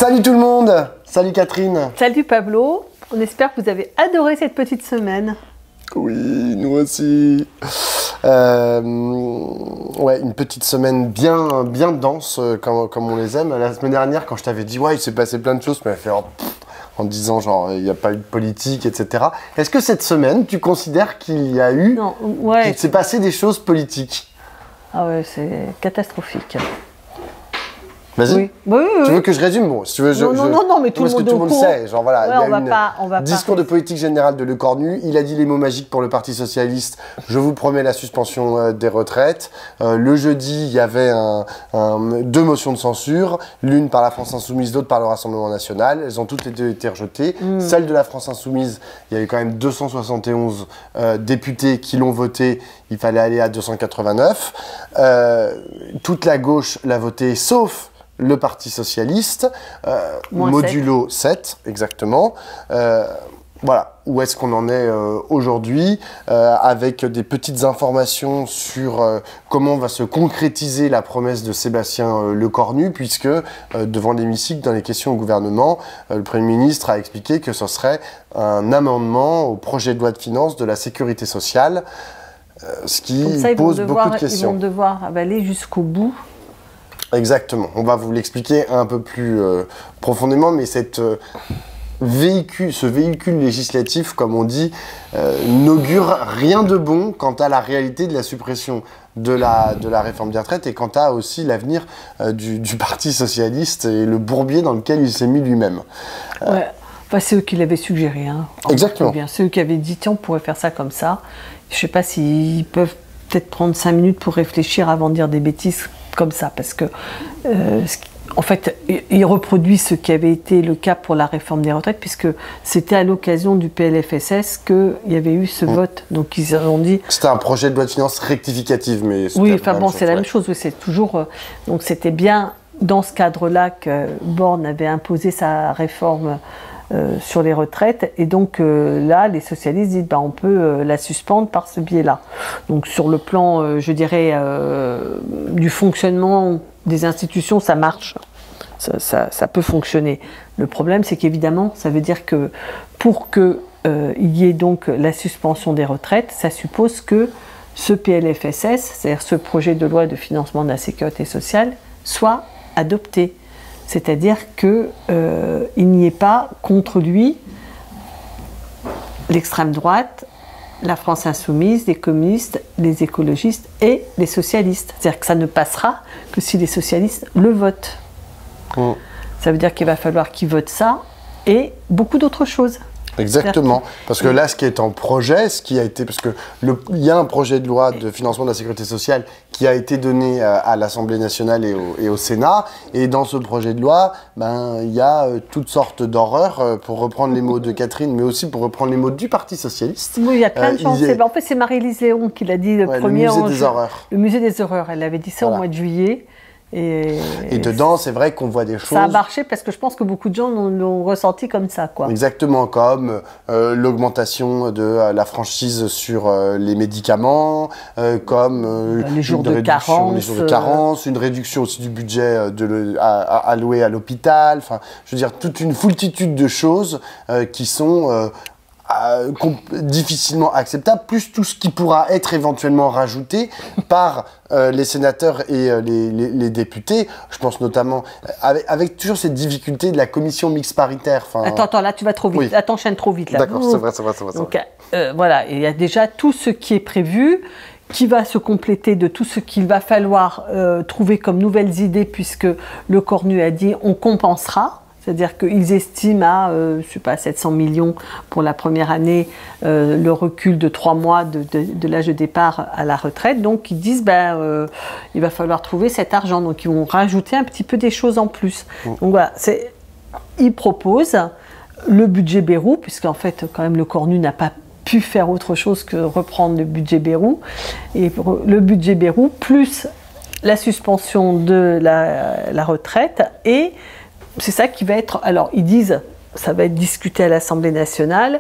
Salut tout le monde! Salut Catherine! Salut Pablo! On espère que vous avez adoré cette petite semaine. Oui, nous aussi. Ouais, une petite semaine bien dense, comme on les aime. La semaine dernière, quand je t'avais dit, ouais, il s'est passé plein de choses, tu m'avais fait en disant, genre, il n'y a pas eu de politique, etc. Est-ce que cette semaine, tu considères qu'il y a eu, qu'il s'est passé des choses politiques? Ah ouais, c'est catastrophique. Vas-y. Oui. Oui. Tu veux que je résume? Bon, si tu veux, non, mais tout le monde sait. Genre voilà, ouais, il y a discours de politique générale de Lecornu. Il a dit les mots magiques pour le Parti socialiste. Je vous promets la suspension des retraites. Le jeudi, il y avait deux motions de censure, l'une par la France Insoumise, l'autre par le Rassemblement National. Elles ont toutes été rejetées. Celle de la France Insoumise, il y avait quand même 271 députés qui l'ont votée. Il fallait aller à 289. Toute la gauche l'a votée, sauf le Parti socialiste, modulo 7, exactement. Voilà, où est-ce qu'on en est aujourd'hui, avec des petites informations sur comment va se concrétiser la promesse de Sébastien Lecornu, puisque devant l'hémicycle, dans les questions au gouvernement, le Premier ministre a expliqué que ce serait un amendement au projet de loi de finances de la sécurité sociale, ce qui pose beaucoup de questions. Ils vont devoir aller jusqu'au bout. Exactement, on va vous l'expliquer un peu plus profondément, mais ce véhicule législatif, comme on dit, n'augure rien de bon quant à la réalité de la suppression de la réforme des retraites et quant à aussi l'avenir du Parti socialiste et le bourbier dans lequel il s'est mis lui-même. Ouais, enfin, c'est eux qui l'avaient suggéré. Hein. Exactement. C'est eux qui avaient dit, tiens, on pourrait faire ça comme ça. Je ne sais pas s'ils peuvent peut-être prendre 5 minutes pour réfléchir avant de dire des bêtises comme ça, parce que en fait, il reproduit ce qui avait été le cas pour la réforme des retraites, puisque c'était à l'occasion du PLFSS qu'il y avait eu ce vote. Donc ils ont dit... C'était un projet de loi de finances rectificative, mais... Oui, enfin bon, c'est la même chose, oui, c'est toujours... donc c'était bien dans ce cadre-là que Borne avait imposé sa réforme sur les retraites, et donc là, les socialistes disent on peut la suspendre par ce biais-là. Donc sur le plan, je dirais, du fonctionnement des institutions, ça marche, ça peut fonctionner. Le problème, c'est qu'évidemment, ça veut dire que pour qu'il y ait donc la suspension des retraites, ça suppose que ce PLFSS, c'est-à-dire ce projet de loi de financement de la sécurité sociale, soit adopté. C'est-à-dire qu'il n'y ait pas contre lui l'extrême droite, la France insoumise, les communistes, les écologistes et les socialistes. C'est-à-dire que ça ne passera que si les socialistes le votent. Ça veut dire qu'il va falloir qu'ils votent ça et beaucoup d'autres choses. Exactement, parce que là, ce qui est en projet, ce qui a été, parce que il y a un projet de loi de financement de la sécurité sociale qui a été donné à l'Assemblée nationale et au Sénat, et dans ce projet de loi, il y a toutes sortes d'horreurs, pour reprendre les mots de Catherine, mais aussi pour reprendre les mots du Parti socialiste. Oui, il y a plein de gens. En fait, c'est Marie-Lise Léon qui l'a dit le premier. Le musée des horreurs. Le musée des horreurs, elle avait dit ça au mois de juillet. Et dedans, c'est vrai qu'on voit des choses... Ça a marché parce que je pense que beaucoup de gens l'ont ressenti comme ça, quoi. Exactement, comme l'augmentation de la franchise sur les médicaments, comme les jours de carence, une réduction aussi du budget alloué à l'hôpital. Enfin, je veux dire, toute une foultitude de choses qui sont... difficilement acceptable, plus tout ce qui pourra être éventuellement rajouté par les sénateurs et les députés. Je pense notamment, avec toujours cette difficulté de la commission mixte paritaire. Attends, là tu vas trop vite, oui. là t'enchaînes trop vite. D'accord, c'est vrai. Donc voilà, il y a déjà tout ce qui est prévu, qui va se compléter de tout ce qu'il va falloir trouver comme nouvelles idées, puisque Lecornu a dit on compensera. C'est-à-dire qu'ils estiment à, je sais pas, 700 millions pour la première année, le recul de 3 mois de l'âge de départ à la retraite. Donc ils disent, il va falloir trouver cet argent. Donc ils vont rajouter un petit peu des choses en plus. Donc voilà, ils proposent le budget Bayrou, puisqu'en fait, quand même, Lecornu n'a pas pu faire autre chose que reprendre le budget Bayrou. Et le budget Bayrou, plus la suspension de la retraite et... C'est ça qui va être... Alors, ils disent, ça va être discuté à l'Assemblée nationale.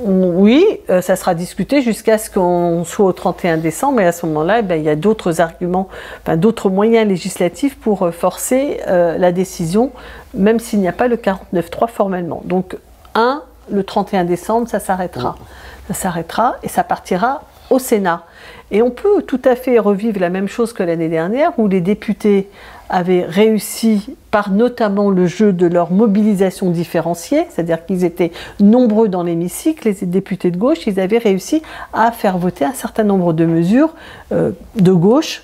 Oui, ça sera discuté jusqu'à ce qu'on soit au 31 décembre, et à ce moment-là, il y a d'autres arguments, enfin, d'autres moyens législatifs pour forcer la décision, même s'il n'y a pas le 49.3 formellement. Donc, le 31 décembre, ça s'arrêtera. Ça s'arrêtera et ça partira au Sénat. Et on peut tout à fait revivre la même chose que l'année dernière, où les députés avaient réussi, par notamment le jeu de leur mobilisation différenciée, c'est-à-dire qu'ils étaient nombreux dans l'hémicycle, les députés de gauche, ils avaient réussi à faire voter un certain nombre de mesures de gauche.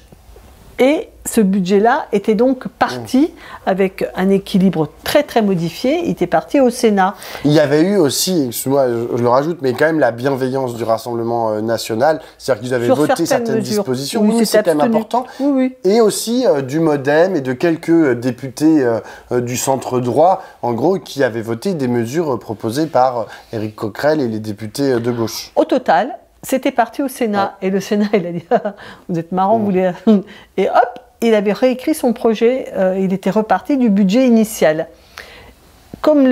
Et ce budget-là était donc parti avec un équilibre très très modifié, il était parti au Sénat. Il y avait eu aussi, excuse-moi, je le rajoute, mais quand même la bienveillance du Rassemblement national, c'est-à-dire qu'ils avaient voté certaines dispositions, oui, c'est quand même important, et aussi du MoDem et de quelques députés du centre droit, en gros, qui avaient voté des mesures proposées par Éric Coquerel et les députés de gauche. Au total, c'était parti au Sénat, et le Sénat, il a dit « vous êtes marrant, vous voulez... » Et hop, il avait réécrit son projet, il était reparti du budget initial. Comme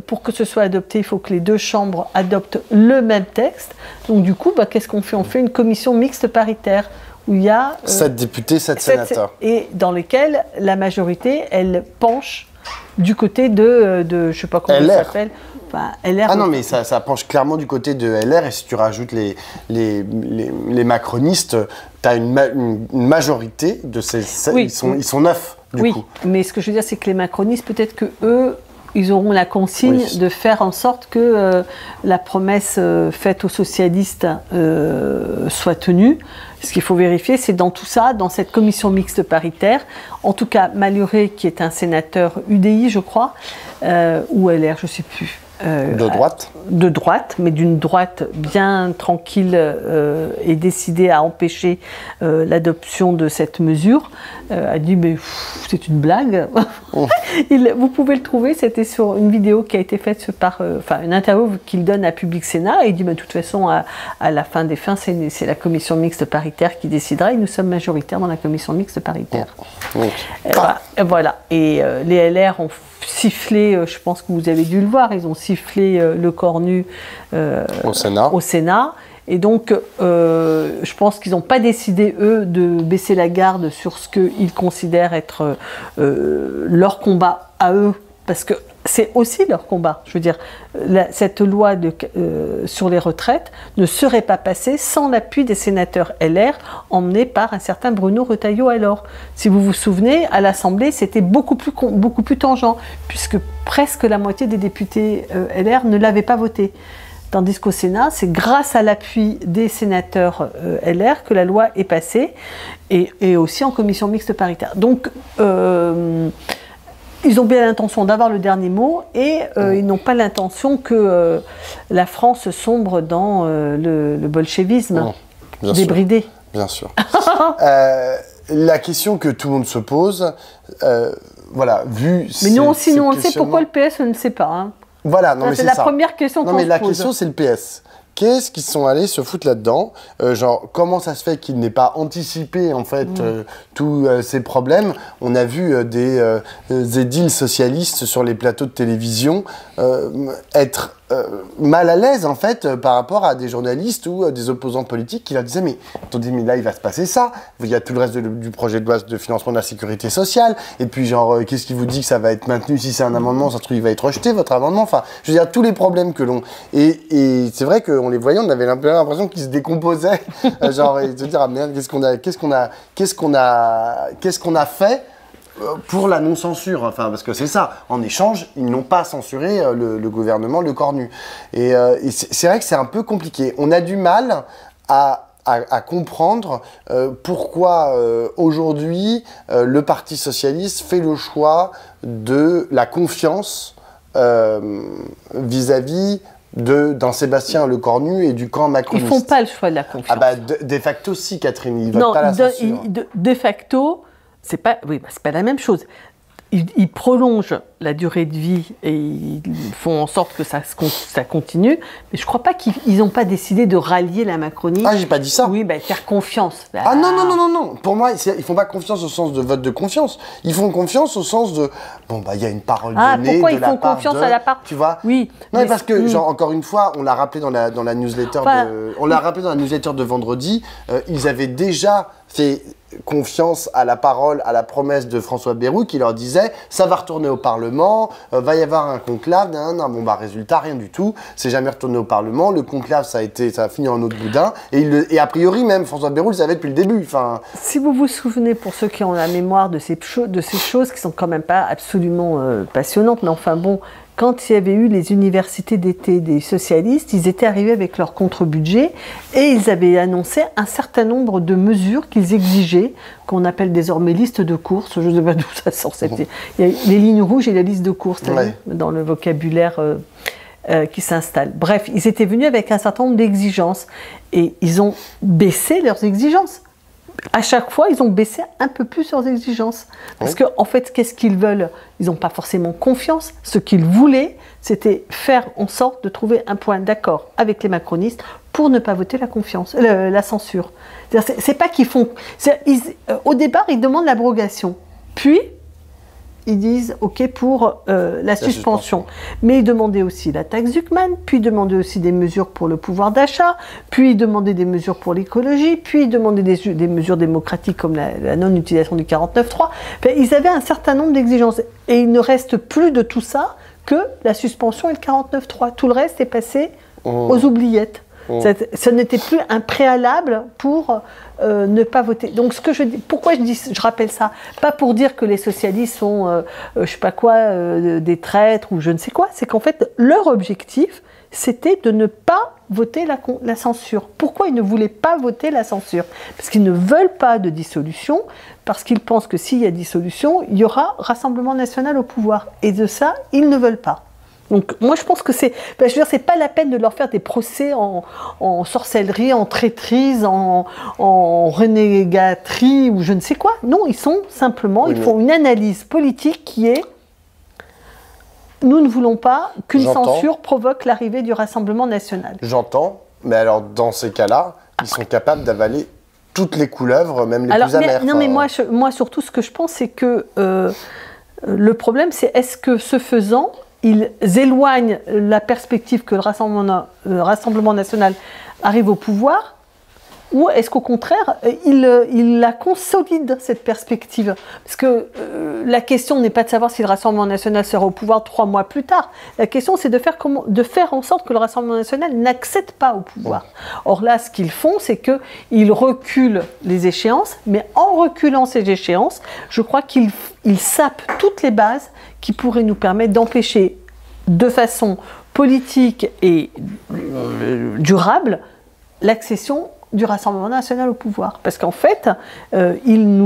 pour que ce soit adopté, il faut que les deux chambres adoptent le même texte. Donc du coup, qu'est-ce qu'on fait? On fait une commission mixte paritaire où il y a... 7 députés, 7 sénateurs. Et dans lesquels la majorité, elle penche du côté de je ne sais pas comment ça s'appelle. Enfin, LR. Ah non, mais ça penche clairement du côté de LR, et si tu rajoutes les macronistes, tu as une majorité de ces... Oui. Ils sont 9, du coup. Oui, mais ce que je veux dire, c'est que les macronistes, peut-être que eux, ils auront la consigne de faire en sorte que la promesse faite aux socialistes soit tenue. Ce qu'il faut vérifier, c'est dans tout ça, dans cette commission mixte paritaire, en tout cas Malhuret, qui est un sénateur UDI, je crois, ou LR, je ne sais plus. De droite. De droite, mais d'une droite bien tranquille et décidée à empêcher l'adoption de cette mesure, a dit mais c'est une blague. Vous pouvez le trouver, c'était sur une vidéo qui a été faite par, une interview qu'il donne à Public Sénat, et il dit de toute façon à la fin des fins c'est la commission mixte paritaire qui décidera, et nous sommes majoritaires dans la commission mixte paritaire. Voilà, et les LR ont sifflé, je pense que vous avez dû le voir, ils ont sifflé le cornu au Sénat. Et donc, je pense qu'ils n'ont pas décidé, eux, de baisser la garde sur ce qu'ils considèrent être leur combat à eux, parce que c'est aussi leur combat. Je veux dire, cette loi sur les retraites ne serait pas passée sans l'appui des sénateurs LR, emmenés par un certain Bruno Retailleau alors. Si vous vous souvenez, à l'Assemblée, c'était beaucoup plus tangent, puisque presque la moitié des députés LR ne l'avaient pas voté. Tandis qu'au Sénat, c'est grâce à l'appui des sénateurs LR que la loi est passée, et aussi en commission mixte paritaire. Donc, ils ont bien l'intention d'avoir le dernier mot, et ils n'ont pas l'intention que la France sombre dans le bolchevisme débridé. Bien sûr. La question que tout le monde se pose, voilà, vu... Mais nous aussi, nous on le sait, pourquoi le PS ne sait pas, hein. Voilà, non, mais c'est la première question qu'on se pose. Non, mais la question, c'est le PS. Qu'est-ce qu'ils sont allés se foutre là-dedans? Genre, comment ça se fait qu'ils n'aient pas anticipé, en fait, tous ces problèmes? On a vu des édiles socialistes sur les plateaux de télévision être mal à l'aise, en fait, par rapport à des journalistes ou des opposants politiques qui leur disaient « Mais attendez, mais là, il va se passer ça. Il y a tout le reste du projet de loi de financement de la sécurité sociale. Et puis, genre, qu'est-ce qui vous dit que ça va être maintenu? Si c'est un amendement, ça se trouve, il va être rejeté, votre amendement. » Enfin, je veux dire, tous les problèmes que l'on... Et c'est vrai qu'en les voyant, on avait l'impression qu'ils se décomposaient. Genre, et de se dire « Ah merde, qu'est-ce qu'on a fait pour la non-censure ?» Enfin, parce que c'est ça. En échange, ils n'ont pas censuré le gouvernement, le cornu. Et c'est vrai que c'est un peu compliqué. On a du mal à comprendre pourquoi aujourd'hui le Parti socialiste fait le choix de la confiance vis-à-vis d'un Sébastien Lecornu et du camp macroniste. Ils font pas le choix de la confiance. Ah bah de facto si, Catherine, ils votent pas la censure. De facto, c'est pas la même chose. ils prolongent la durée de vie et ils font en sorte que ça continue. Mais je ne crois pas qu'ils n'ont pas décidé de rallier la Macronie. Ah, j'ai pas dit ça. Oui, faire confiance. Ah non, non, non, non, non. Pour moi, ils font pas confiance au sens de vote de confiance. Ils font confiance au sens de, bon, bah, il y a une parole donnée pourquoi de ils la font part confiance de, à la part? Tu vois? Oui. Non, mais parce que, genre, encore une fois, on l'a rappelé dans la newsletter on l'a rappelé dans la newsletter de vendredi, ils avaient déjà fait confiance à la parole, à la promesse de François Bayrou qui leur disait ça va retourner au Parlement, va y avoir un conclave, bon bah résultat rien du tout, c'est jamais retourné au Parlement, le conclave ça a fini en autre boudin et a priori même François Bayrou le savait depuis le début. Enfin... Si vous vous souvenez, pour ceux qui ont la mémoire de ces choses qui sont quand même pas absolument passionnantes, mais enfin bon, quand il y avait eu les universités d'été des socialistes, ils étaient arrivés avec leur contre-budget et ils avaient annoncé un certain nombre de mesures qu'ils exigeaient, qu'on appelle désormais liste de courses. Je ne sais pas d'où ça sort. Il y a les lignes rouges et la liste de courses dans le vocabulaire qui s'installe. Bref, ils étaient venus avec un certain nombre d'exigences et ils ont baissé leurs exigences. À chaque fois, ils ont baissé un peu plus leurs exigences. Parce qu'en fait, qu'est-ce qu'ils veulent? Ils n'ont pas forcément confiance. Ce qu'ils voulaient, c'était faire en sorte de trouver un point d'accord avec les macronistes pour ne pas voter la censure. C'est pas qu'ils font... au départ, ils demandent l'abrogation. Puis, ils disent OK pour la suspension. Mais ils demandaient aussi la taxe Zuckman, puis ils demandaient aussi des mesures pour le pouvoir d'achat, puis ils demandaient des mesures pour l'écologie, puis ils demandaient des mesures démocratiques comme la non-utilisation du 49.3. Enfin, ils avaient un certain nombre d'exigences. Et il ne reste plus de tout ça que la suspension et le 49.3. Tout le reste est passé aux oubliettes. Ce n'était plus un préalable pour ne pas voter. Donc, pourquoi je rappelle ça? Pas pour dire que les socialistes sont, je sais pas quoi, des traîtres ou je ne sais quoi. C'est qu'en fait, leur objectif, c'était de ne pas voter la censure. Pourquoi ils ne voulaient pas voter la censure? Parce qu'ils ne veulent pas de dissolution, parce qu'ils pensent que s'il y a dissolution, il y aura Rassemblement national au pouvoir. Et de ça, ils ne veulent pas. Donc moi je pense que c'est pas la peine de leur faire des procès en sorcellerie, en traîtrise, en renégatrie ou je ne sais quoi. Non, ils font une analyse politique qui est nous ne voulons pas qu'une censure provoque l'arrivée du Rassemblement national. J'entends, mais alors dans ces cas-là, ils sont capables d'avaler toutes les couleuvres, même les plus amères. Non, mais moi surtout ce que je pense c'est que le problème c'est est-ce que ce faisant ils éloignent la perspective que le Rassemblement national arrive au pouvoir, ou est-ce qu'au contraire, ils la consolident, cette perspective? Parce que la question n'est pas de savoir si le Rassemblement national sera au pouvoir 3 mois plus tard. La question, c'est de faire en sorte que le Rassemblement national n'accède pas au pouvoir. Or là, ce qu'ils font, c'est qu'ils reculent les échéances, mais en reculant ces échéances, je crois qu'ils sapent toutes les bases qui pourraient nous permettre d'empêcher de façon politique et durable l'accession du Rassemblement national au pouvoir. Parce qu'en fait, ils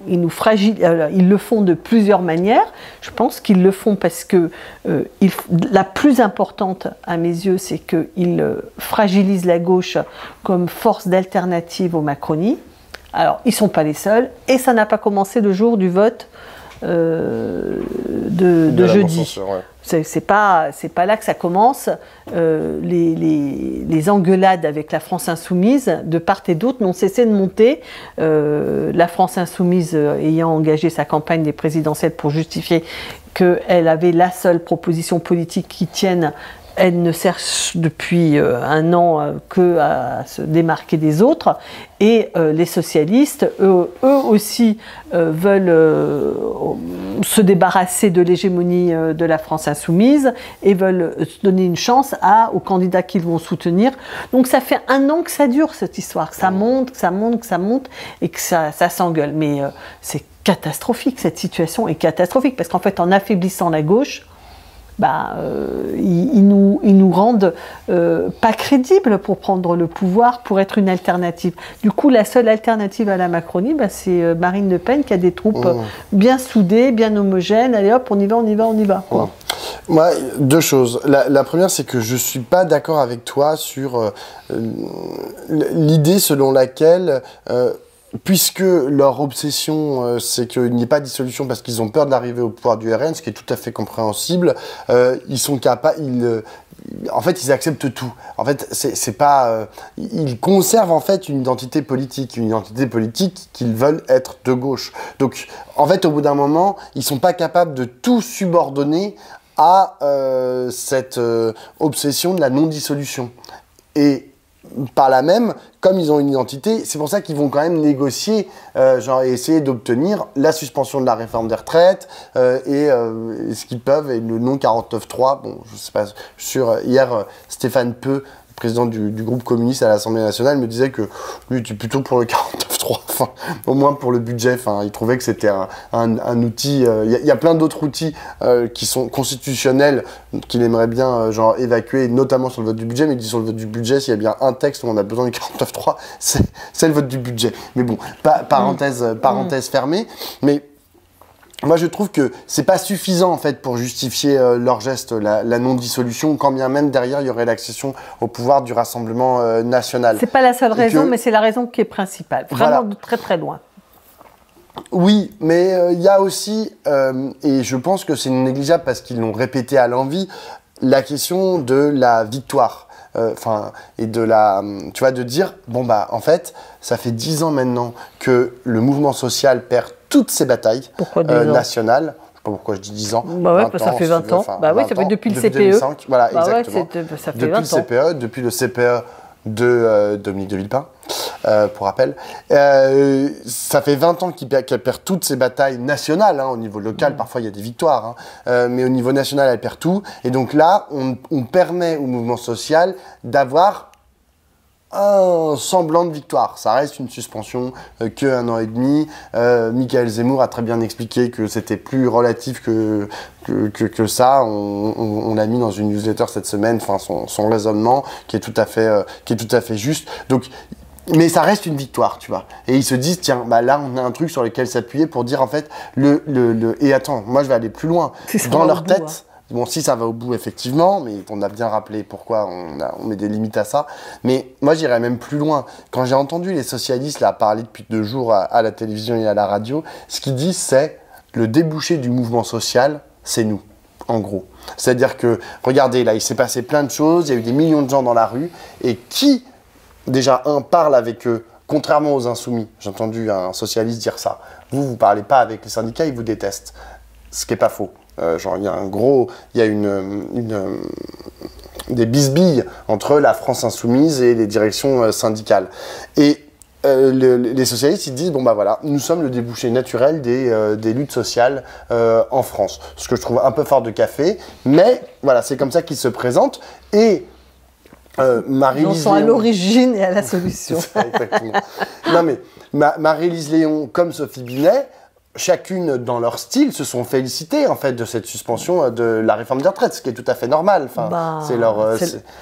le font de plusieurs manières. Je pense qu'ils le font parce que la plus importante à mes yeux, c'est qu'ils fragilisent la gauche comme force d'alternative aux Macronie. Alors, ils ne sont pas les seuls, et ça n'a pas commencé le jour du vote de jeudi. C'est pas là que ça commence. Les engueulades avec la France insoumise, de part et d'autre, n'ont cessé de monter. La France insoumise ayant engagé sa campagne des présidentielles pour justifier qu'elle avait la seule proposition politique qui tienne. Elle ne cherche depuis un an que à se démarquer des autres. Et les socialistes, eux aussi, veulent se débarrasser de l'hégémonie de la France insoumise et veulent donner une chance aux candidats qu'ils vont soutenir. Donc ça fait un an que ça dure, cette histoire. Que ça monte, que ça monte, que ça monte et que ça s'engueule. Mais c'est catastrophique, cette situation est catastrophique. Parce qu'en fait, en affaiblissant la gauche, ils nous rendent pas crédibles pour prendre le pouvoir, pour être une alternative. Du coup, la seule alternative à la Macronie, c'est Marine Le Pen qui a des troupes bien soudées, bien homogènes. Allez hop, on y va. Moi, deux choses. La première, c'est que je suis pas d'accord avec toi sur l'idée selon laquelle puisque leur obsession, c'est qu'il n'y ait pas de dissolution parce qu'ils ont peur d'arriver au pouvoir du RN, ce qui est tout à fait compréhensible, ils sont capables, en fait, ils acceptent tout. En fait, c'est pas, ils conservent en fait une identité politique qu'ils veulent être de gauche. Donc, en fait, au bout d'un moment, ils sont pas capables de tout subordonner à cette obsession de la non-dissolution. Et par là même, comme ils ont une identité, c'est pour ça qu'ils vont quand même négocier, genre essayer d'obtenir la suspension de la réforme des retraites et ce qu'ils peuvent, et le non 49.3. Bon, je sais pas, hier, Stéphane Peu, président du groupe communiste à l'Assemblée nationale, me disait que lui était plutôt pour le 49.3, enfin, au moins pour le budget. Enfin, il trouvait que c'était un outil. Il y a plein d'autres outils qui sont constitutionnels qu'il aimerait bien genre évacuer, notamment sur le vote du budget. Mais il dit sur le vote du budget, s'il y a bien un texte où on a besoin du 49.3, c'est le vote du budget. Mais bon, parenthèse fermée. Mais moi, je trouve que c'est pas suffisant en fait pour justifier leur geste, la non-dissolution, quand bien même derrière il y aurait l'accession au pouvoir du Rassemblement national. C'est pas la seule raison, mais c'est la raison qui est principale, vraiment voilà. De très très loin. Oui, mais il y a aussi, et je pense que c'est négligeable parce qu'ils l'ont répété à l'envi, la question de la victoire. Et de la, tu vois, de dire, bon bah en fait, ça fait 10 ans maintenant que le mouvement social perd toutes ses batailles nationales. Je sais pas pourquoi je dis 10 ans. Bah ouais, ça fait 20 ans. Bah oui, ça fait depuis le CPE. 2005, voilà, bah exactement. Ouais, ça fait depuis 20 le CPE, depuis le CPE de Dominique de Villepin, pour rappel. Ça fait 20 ans qu'elle perd toutes ses batailles nationales, hein, au niveau local, parfois il y a des victoires, hein, mais au niveau national, elle perd tout. Et donc là, on permet au mouvement social d'avoir un semblant de victoire. Ça reste une suspension que 1 an et demi. Michael Zemmour a très bien expliqué que c'était plus relatif que ça. On l'a mis dans une newsletter cette semaine, enfin son raisonnement qui est tout à fait juste. Donc, mais ça reste une victoire, tu vois. Et ils se disent, tiens, bah là, on a un truc sur lequel s'appuyer pour dire, en fait, et attends, moi, je vais aller plus loin. Dans leur tête, hein. Bon, si ça va au bout, effectivement, mais on a bien rappelé pourquoi on met des limites à ça. Mais moi, j'irais même plus loin. Quand j'ai entendu les socialistes là, parler depuis 2 jours à la télévision et à la radio, ce qu'ils disent, c'est le débouché du mouvement social, c'est nous, en gros. C'est-à-dire que, regardez, là, il s'est passé plein de choses, il y a eu des millions de gens dans la rue, et qui, déjà, parle avec eux, contrairement aux insoumis. J'ai entendu un socialiste dire ça. Vous parlez pas avec les syndicats, ils vous détestent. Ce qui n'est pas faux. Genre, il y a des bisbilles entre la France insoumise et les directions syndicales. Et les socialistes, ils disent, bon bah voilà, nous sommes le débouché naturel des luttes sociales en France. Ce que je trouve un peu fort de café, mais voilà, c'est comme ça qu'ils se présentent. Et Marie-Lise Léon... sont à l'origine et à la solution. C'est ça, exactement. Non mais, Marie-Lise Léon comme Sophie Binet, chacune dans leur style se sont félicitées en fait de cette suspension de la réforme des retraites, ce qui est tout à fait normal. Enfin,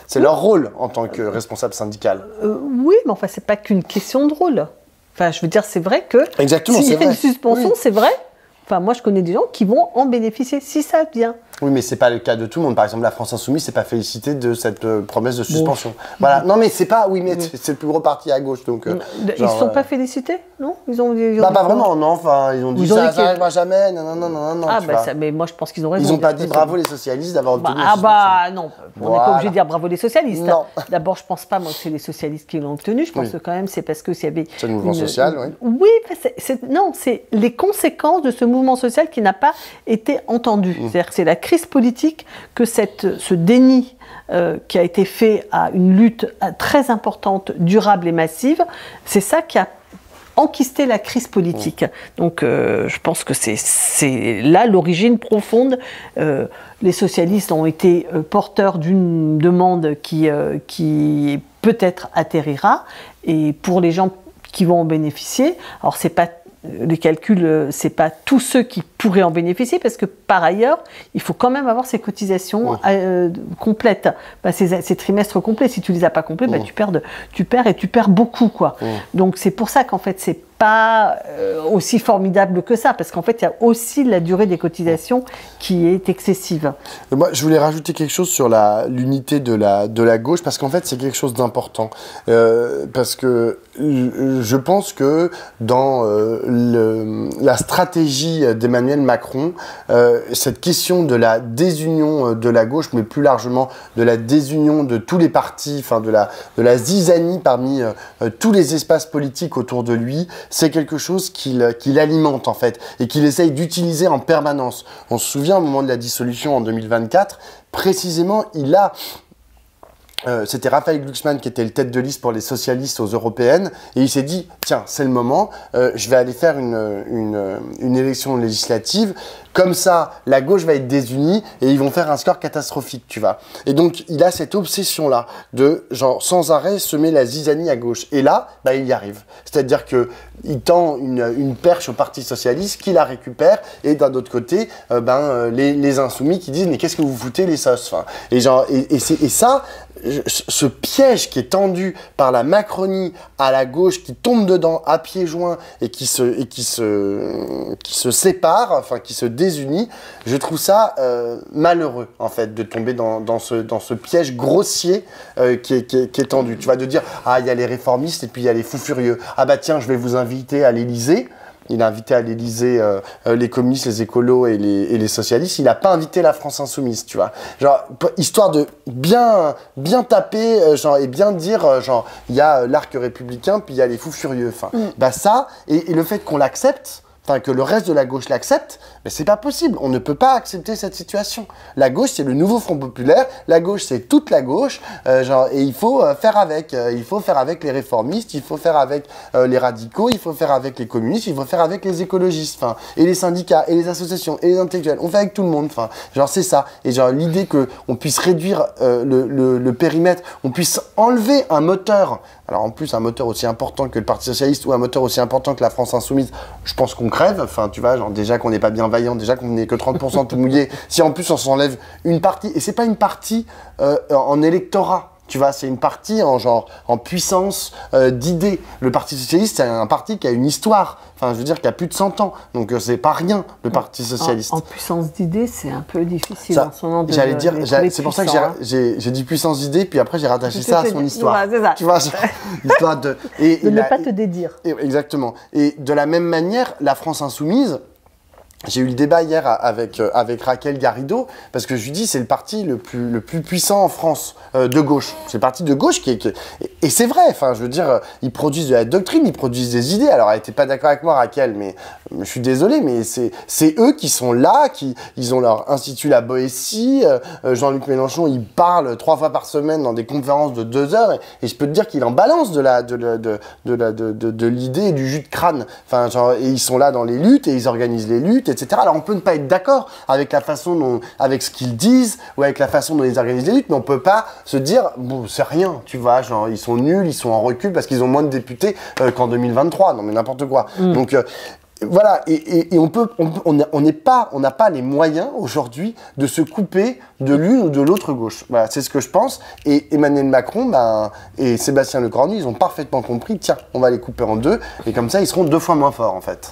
c'est leur rôle en tant que responsable syndical. Oui, mais enfin c'est pas qu'une question de rôle. Enfin, je veux dire, c'est vrai que exactement, s'il y a une suspension, oui. C'est vrai. Enfin, moi je connais des gens qui vont en bénéficier si ça vient. Oui, mais c'est pas le cas de tout le monde. Par exemple, la France Insoumise s'est pas félicitée de cette promesse de suspension. Bon. Voilà. Non, mais c'est pas. Oui, mais c'est le plus gros parti à gauche, donc. Ils ne sont pas félicités, non? Ils ont pas vraiment, non. Enfin, ils ont dit ça n'arrivera jamais. Non. Ah bah ça, mais moi je pense qu'ils ont raison. Ils n'ont pas dit bravo les socialistes d'avoir obtenu. Non. On n'est pas obligé de dire bravo les socialistes. Non. D'abord, je pense pas moi que c'est les socialistes qui l'ont obtenu. Je pense que quand même c'est parce que s'il y avait. C'est le mouvement social, oui. Oui, non, c'est les conséquences de ce mouvement social qui n'a pas été entendu. C'est-à-dire que c'est la crise politique que ce déni qui a été fait à une lutte très importante, durable et massive, c'est ça qui a enquisté la crise politique. Donc je pense que c'est là l'origine profonde. Les socialistes ont été porteurs d'une demande qui peut-être atterrira, et pour les gens qui vont en bénéficier, alors c'est pas les calculs, c'est pas tous ceux qui pourraient en bénéficier, parce que par ailleurs, il faut quand même avoir ces cotisations complètes, ces trimestres complets. Si tu les as pas complets, tu perds et tu perds beaucoup, quoi. Donc c'est pour ça qu'en fait, c'est pas aussi formidable que ça, parce qu'en fait, il y a aussi la durée des cotisations qui est excessive. Moi, je voulais rajouter quelque chose sur l'unité de la gauche, parce qu'en fait, c'est quelque chose d'important. Parce que je pense que dans la stratégie d'Emmanuel Macron, cette question de la désunion de la gauche, mais plus largement de la désunion de tous les partis, enfin de la zizanie parmi tous les espaces politiques autour de lui, c'est quelque chose qu'il alimente en fait et qu'il essaye d'utiliser en permanence. On se souvient au moment de la dissolution en 2024, précisément c'était Raphaël Glucksmann qui était le tête de liste pour les socialistes aux européennes et il s'est dit tiens c'est le moment, je vais aller faire une élection législative. Comme ça, la gauche va être désunie et ils vont faire un score catastrophique, tu vois. Et donc, il a cette obsession-là de, genre, sans arrêt, semer la zizanie à gauche. Et là, bah, il y arrive. C'est-à-dire qu'il tend une perche au Parti Socialiste, qui la récupère, et d'un autre côté, les insoumis qui disent « Mais qu'est-ce que vous foutez, les sauces ?» Enfin, et ça, ce piège qui est tendu par la Macronie à la gauche, qui tombe dedans à pieds joints et qui se sépare, enfin, qui se désunis, je trouve ça malheureux en fait de tomber dans ce piège grossier qui est tendu. Tu vois, de dire ah il y a les réformistes et puis il y a les fous furieux. Ah bah tiens je vais vous inviter à l'Élysée. Il a invité à l'Élysée les communistes, les écolos et les socialistes. Il n'a pas invité la France insoumise, tu vois. Genre, histoire de bien taper et bien dire, il y a l'arc républicain, puis il y a les fous furieux. Enfin, bah ça, et le fait qu'on l'accepte, enfin que le reste de la gauche l'accepte, mais c'est pas possible. On ne peut pas accepter cette situation. La gauche, c'est le nouveau Front populaire. La gauche, c'est toute la gauche. Et il faut faire avec. Il faut faire avec les réformistes. Il faut faire avec les radicaux. Il faut faire avec les communistes. Il faut faire avec les écologistes. Enfin, et les syndicats, et les associations, et les intellectuels. On fait avec tout le monde. Enfin, c'est ça. Et l'idée qu'on puisse réduire le périmètre, on puisse enlever un moteur. Alors en plus, un moteur aussi important que le Parti Socialiste ou un moteur aussi important que la France Insoumise, je pense qu'on crève. Enfin, tu vois, déjà qu'on n'est pas bien vaillant, déjà qu'on n'est que 30% tout mouillé. Si en plus on s'enlève une partie, et c'est pas une partie en électorat. Tu vois, c'est une partie en puissance d'idées. Le Parti Socialiste, c'est un parti qui a une histoire. Enfin, je veux dire, qui a plus de 100 ans. Donc, c'est pas rien, le Parti Socialiste. En puissance d'idées, c'est un peu difficile en ce moment. J'allais dire, c'est pour ça que j'ai dit puissance d'idées, puis après, j'ai rattaché ça à son histoire. Voilà, c'est ça. Tu vois, l'histoire de... de ne pas te dédire. Exactement. Et de la même manière, la France Insoumise... J'ai eu le débat hier avec Raquel Garrido, parce que je lui dis c'est le parti le plus puissant en France, de gauche. C'est le parti de gauche et c'est vrai, enfin je veux dire, ils produisent de la doctrine, ils produisent des idées. Alors elle n'était pas d'accord avec moi Raquel, mais je suis désolé, mais c'est eux qui sont là, ils ont leur institut La Boétie, Jean-Luc Mélenchon, il parle 3 fois par semaine dans des conférences de 2 heures, et je peux te dire qu'il en balance de l'idée et du jus de crâne. Enfin, et ils sont là dans les luttes, et ils organisent les luttes, etc. Alors on peut ne pas être d'accord avec la façon avec ce qu'ils disent ou avec la façon dont ils organisent les luttes, mais on peut pas se dire bon c'est rien, tu vois, ils sont nuls, ils sont en recul parce qu'ils ont moins de députés qu'en 2023, non mais n'importe quoi. Donc voilà, et on n'a pas les moyens aujourd'hui de se couper de l'une ou de l'autre gauche. Voilà, c'est ce que je pense. Et Emmanuel Macron et Sébastien Lecornu, ils ont parfaitement compris, tiens, on va les couper en deux, et comme ça, ils seront 2 fois moins forts, en fait.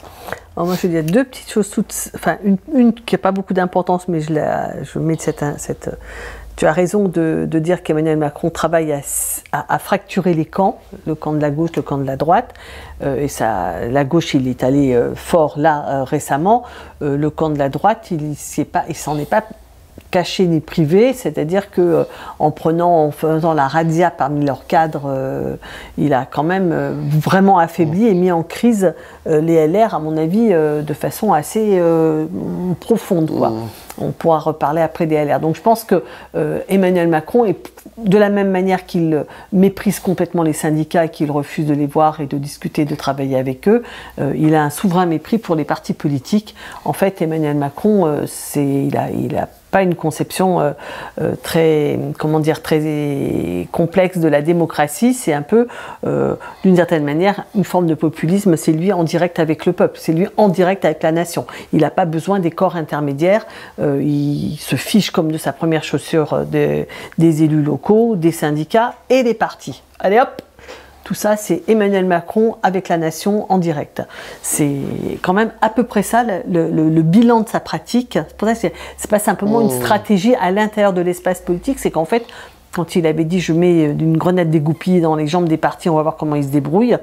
Alors moi, je vais dire 2 petites choses, enfin, une qui n'a pas beaucoup d'importance, mais je mets cette tu as raison de dire qu'Emmanuel Macron travaille à fracturer les camps, le camp de la gauche, le camp de la droite. Et ça, la gauche, il est allé fort là récemment. Le camp de la droite, il s'en est pas caché ni privé, c'est-à-dire que en faisant la razzia parmi leurs cadres, il a quand même vraiment affaibli et mis en crise les LR, à mon avis, de façon assez profonde, quoi. On pourra reparler après des LR. Donc je pense que Emmanuel Macron, de la même manière qu'il méprise complètement les syndicats et qu'il refuse de les voir et de discuter, de travailler avec eux, il a un souverain mépris pour les partis politiques. En fait, Emmanuel Macron, il a pas une conception très complexe de la démocratie. C'est un peu, d'une certaine manière, une forme de populisme. C'est lui en direct avec le peuple, c'est lui en direct avec la nation. Il n'a pas besoin des corps intermédiaires. Il se fiche comme de sa première chaussure des élus locaux, des syndicats et des partis. Allez hop, Tout ça, c'est Emmanuel Macron avec la nation en direct. C'est quand même à peu près ça le bilan de sa pratique. C'est pour ça que c'est pas simplement une stratégie à l'intérieur de l'espace politique, c'est qu'en fait, quand il avait dit « je mets une grenade dégoupillée dans les jambes des partis, on va voir comment ils se débrouillent »,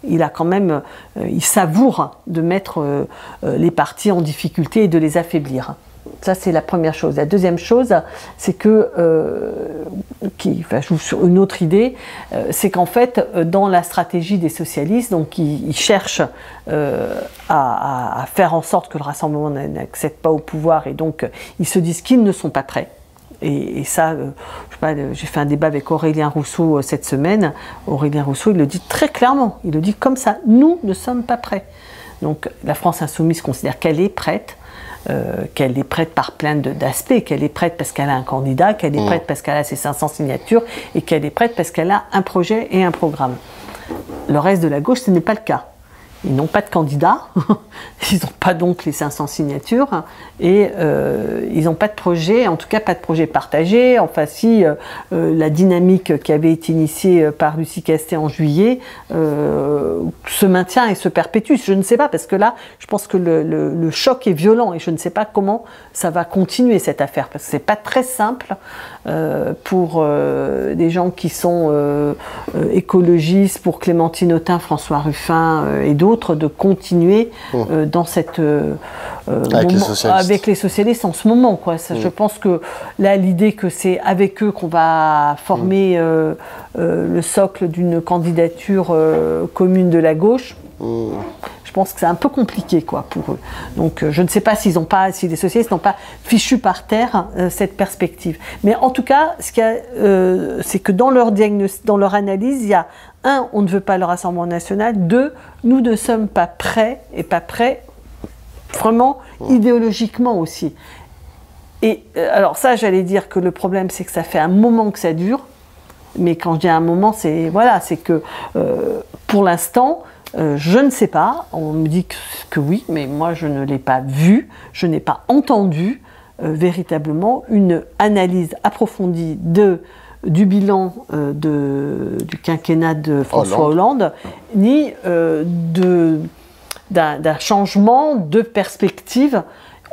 il a quand même, il savoure de mettre les partis en difficulté et de les affaiblir. Ça, c'est la première chose. La deuxième chose, c'est que, je joue sur une autre idée, c'est qu'en fait, dans la stratégie des socialistes, donc ils cherchent à faire en sorte que le Rassemblement n'accède pas au pouvoir, et donc ils se disent qu'ils ne sont pas prêts. Et ça, je sais pas, j'ai fait un débat avec Aurélien Rousseau cette semaine. Aurélien Rousseau, il le dit très clairement. Il le dit comme ça. Nous ne sommes pas prêts. Donc la France insoumise considère qu'elle est prête. Qu'elle est prête par plein d'aspects, qu'elle est prête parce qu'elle a un candidat, qu'elle est prête parce qu'elle a ses 500 signatures et qu'elle est prête parce qu'elle a un projet et un programme. Le reste de la gauche, ce n'est pas le cas. Ils n'ont pas de candidat, ils n'ont pas donc les 500 signatures et ils n'ont pas de projet, en tout cas pas de projet partagé. Enfin si la dynamique qui avait été initiée par Lucie Castet en juillet se maintient et se perpétue. Je ne sais pas, parce que là, je pense que le choc est violent et je ne sais pas comment ça va continuer cette affaire, parce que c'est pas très simple pour des gens qui sont écologistes, pour Clémentine Autain, François Ruffin et d'autres, de continuer dans cette avec les socialistes en ce moment, quoi. Ça, je pense que là, l'idée que c'est avec eux qu'on va former le socle d'une candidature commune de la gauche, je pense que c'est un peu compliqué, quoi, pour eux. Donc je ne sais pas si les socialistes n'ont pas fichu par terre cette perspective. Mais en tout cas, ce qu'il y a, c'est que dans leur diagnostic, dans leur analyse, il y a un, on ne veut pas le Rassemblement national. Deux, nous ne sommes pas prêts, et pas prêts vraiment idéologiquement aussi. Et alors ça, j'allais dire que le problème, c'est que ça fait un moment que ça dure. Mais quand je dis un moment, c'est voilà, c'est que pour l'instant, je ne sais pas. On me dit que oui, mais moi je ne l'ai pas vu, je n'ai pas entendu véritablement une analyse approfondie du bilan du quinquennat de François Hollande, ni d'un changement de perspective.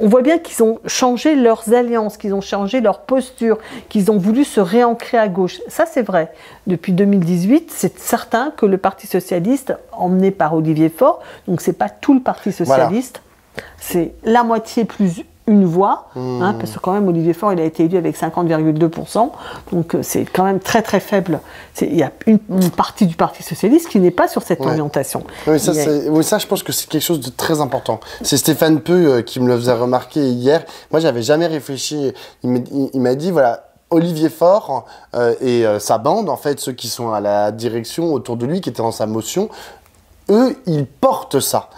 On voit bien qu'ils ont changé leurs alliances, qu'ils ont changé leur posture, qu'ils ont voulu se réancrer à gauche. Ça, c'est vrai. Depuis 2018, c'est certain que le Parti socialiste, emmené par Olivier Faure, donc c'est pas tout le Parti socialiste, c'est la moitié plus une voix, parce que quand même Olivier Faure, il a été élu avec 50,2%, donc c'est quand même très très faible. Il y a une partie du Parti socialiste qui n'est pas sur cette orientation. Oui, ça, je pense que c'est quelque chose de très important. C'est Stéphane Peu qui me le faisait remarquer hier. Moi, j'avais jamais réfléchi. Il m'a dit, voilà, Olivier Faure et sa bande, en fait, ceux qui sont à la direction autour de lui, qui étaient dans sa motion, eux, ils portent ça.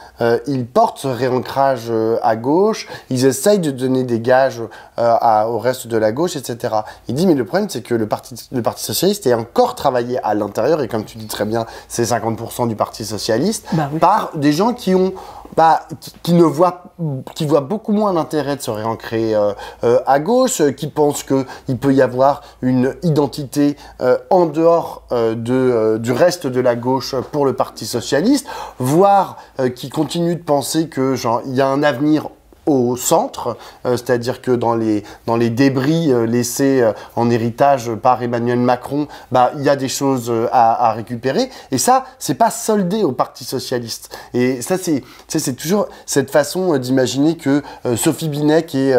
Ils portent ce réancrage à gauche, ils essayent de donner des gages au reste de la gauche, etc. Il dit, mais le problème, c'est que le Parti socialiste est encore travaillé à l'intérieur, et comme tu dis très bien, c'est 50% du Parti socialiste, par des gens qui ont... qui voient beaucoup moins l'intérêt de se réancrer à gauche, qui pensent qu'il peut y avoir une identité en dehors du reste de la gauche pour le Parti socialiste, voire qui continuent de penser que il y a un avenir au centre, c'est-à-dire que dans les débris laissés en héritage par Emmanuel Macron, il y a des choses à récupérer. Et ça, c'est pas soldé au Parti socialiste. Et ça, c'est toujours cette façon d'imaginer que Sophie Binet, qui est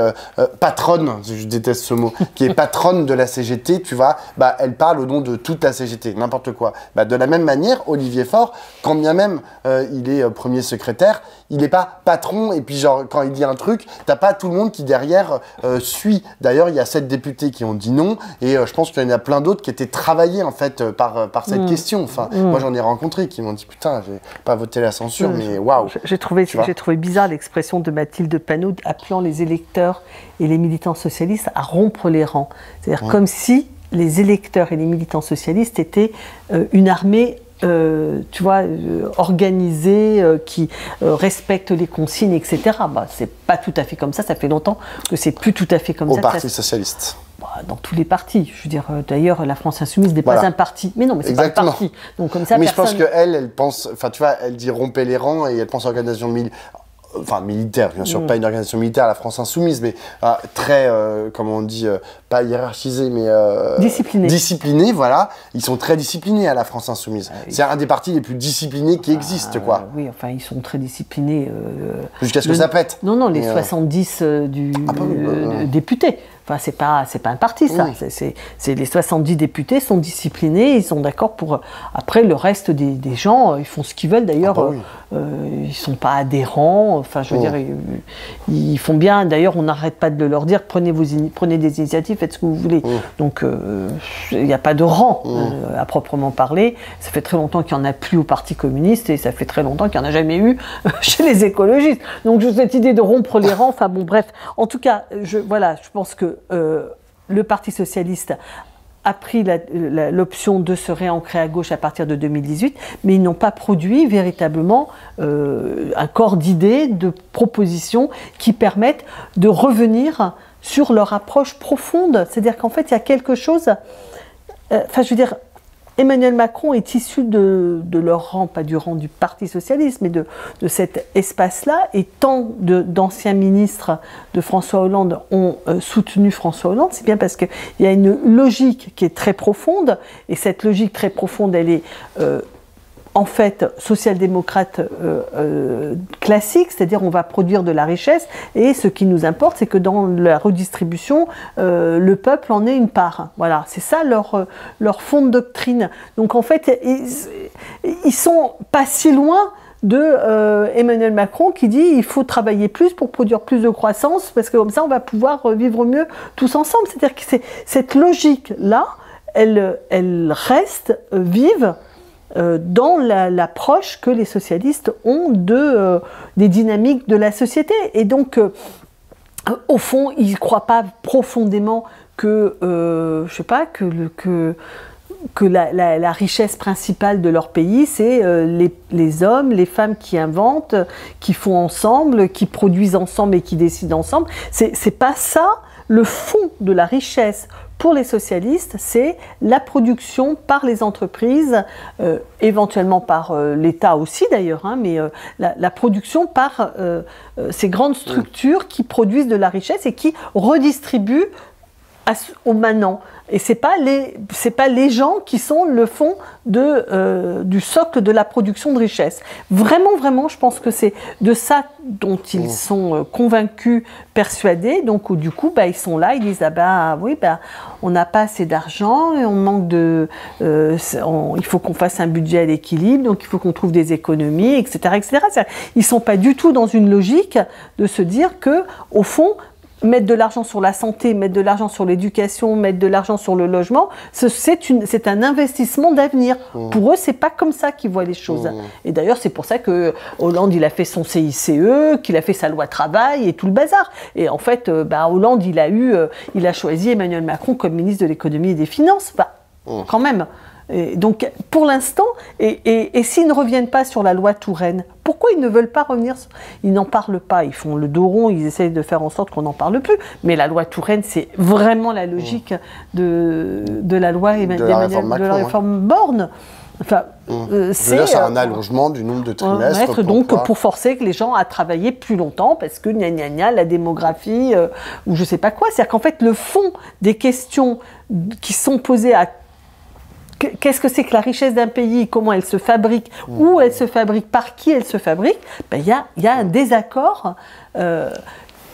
patronne, je déteste ce mot, qui est patronne de la CGT, tu vois, elle parle au nom de toute la CGT, n'importe quoi. De la même manière, Olivier Faure, quand bien même il est premier secrétaire, il n'est pas patron, et puis quand il dit un truc, t'as pas tout le monde qui derrière suit. D'ailleurs, il y a 7 députés qui ont dit non, et je pense qu'il y en a plein d'autres qui étaient travaillés en fait par cette question. Enfin, moi j'en ai rencontré qui m'ont dit putain, j'ai pas voté la censure, mais waouh. J'ai trouvé bizarre l'expression de Mathilde Panot appelant les électeurs et les militants socialistes à rompre les rangs. C'est-à-dire comme si les électeurs et les militants socialistes étaient une armée organisée, qui respecte les consignes, etc. C'est pas tout à fait comme ça. Ça fait longtemps que c'est plus tout à fait comme ça. Au Parti socialiste. dans tous les partis. Je veux dire, d'ailleurs, la France Insoumise n'est pas un parti. Mais non, mais c'est pas un parti. Donc comme ça, mais je pense qu'elle pense, enfin tu vois, elle dit rompez les rangs et elle pense à l'organisation militaire, bien sûr, pas une organisation militaire, la France Insoumise, mais très, comment on dit, pas hiérarchisée, mais disciplinée, voilà. Ils sont très disciplinés à la France Insoumise. C'est un des partis les plus disciplinés qui existent, quoi. Oui, enfin, ils sont très disciplinés. Jusqu'à ce que ça pète. Non, les 70 députés. Enfin, c'est pas un parti, ça. Oui. C'est les 70 députés sont disciplinés, ils sont d'accord pour... Après, le reste des gens, ils font ce qu'ils veulent. D'ailleurs, ils sont pas adhérents. Enfin, je veux dire, ils font bien. D'ailleurs, on n'arrête pas de leur dire, prenez des initiatives, faites ce que vous voulez. Donc, il n'y a pas de rang, à proprement parler. Ça fait très longtemps qu'il n'y en a plus au Parti communiste et ça fait très longtemps qu'il n'y en a jamais eu chez les écologistes. Donc, cette idée de rompre les rangs, enfin bon, bref. En tout cas, je pense que le Parti socialiste a pris l'option de se réancrer à gauche à partir de 2018, mais ils n'ont pas produit véritablement un corps d'idées, de propositions qui permettent de revenir sur leur approche profonde. C'est-à-dire qu'en fait, il y a quelque chose... Enfin, je veux dire, Emmanuel Macron est issu de leur rang, pas du rang du Parti socialiste, mais de cet espace-là, et tant d'anciens ministres de François Hollande ont soutenu François Hollande, c'est bien parce qu'il y a une logique qui est très profonde, et cette logique très profonde, elle est en fait social-démocrate classique, c'est-à-dire on va produire de la richesse, et ce qui nous importe, c'est que dans la redistribution, le peuple en ait une part. Voilà, c'est ça leur fond de doctrine. Donc en fait, ils sont pas si loin de Emmanuel Macron qui dit il faut travailler plus pour produire plus de croissance, parce que comme ça on va pouvoir vivre mieux tous ensemble. C'est-à-dire que cette logique-là, elle reste vive dans l'approche que les socialistes ont des dynamiques de la société. Et donc, au fond, ils ne croient pas profondément que, je sais pas, que la richesse principale de leur pays, c'est les hommes, les femmes qui inventent, qui font ensemble, qui produisent ensemble et qui décident ensemble. C'est pas ça le fond de la richesse. Pour les socialistes, c'est la production par les entreprises, éventuellement par l'État aussi d'ailleurs, hein, mais la production par ces grandes structures qui produisent de la richesse et qui redistribuent aux manants. Et c'est pas les gens qui sont le fond du socle de la production de richesse. Vraiment, vraiment, je pense que c'est de ça dont ils sont convaincus, persuadés. Donc, du coup, ils sont là, ils disent on n'a pas assez d'argent, on manque il faut qu'on fasse un budget à l'équilibre, donc il faut qu'on trouve des économies, etc., etc. Ils sont pas du tout dans une logique de se dire que, au fond, mettre de l'argent sur la santé, mettre de l'argent sur l'éducation, mettre de l'argent sur le logement, c'est un investissement d'avenir. Pour eux, c'est pas comme ça qu'ils voient les choses. Et d'ailleurs, c'est pour ça que Hollande, il a fait son CICE, qu'il a fait sa loi travail et tout le bazar. Et en fait, Hollande, il a choisi Emmanuel Macron comme ministre de l'économie et des finances. Quand même. Et donc, pour l'instant, et s'ils ne reviennent pas sur la loi Touraine, pourquoi ils ne veulent pas revenir? Ils n'en parlent pas, ils font le dos rond, ils essayent de faire en sorte qu'on n'en parle plus. Mais la loi Touraine, c'est vraiment la logique de la loi de la réforme Borne. Enfin, c'est un allongement du nombre de trimestres. Pour forcer les gens à travailler plus longtemps, parce que la démographie, ou je sais pas quoi. C'est-à-dire qu'en fait, le fond des questions qui sont posées à qu'est-ce que c'est que la richesse d'un pays, comment elle se fabrique, où elle se fabrique, par qui elle se fabrique, il y a un désaccord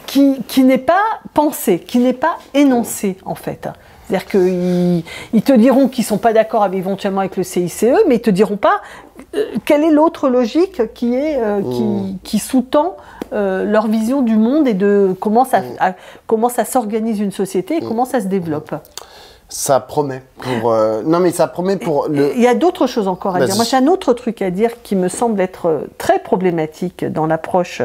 qui n'est pas pensé, qui n'est pas énoncé en fait. C'est-à-dire qu'ils te diront qu'ils ne sont pas d'accord éventuellement avec le CICE, mais ils ne te diront pas quelle est l'autre logique qui sous-tend leur vision du monde et de comment ça s'organise une société et comment ça se développe. Ça promet pour... Non, mais ça promet pour... Il y a d'autres choses encore à dire. Moi, j'ai un autre truc à dire qui me semble être très problématique dans l'approche,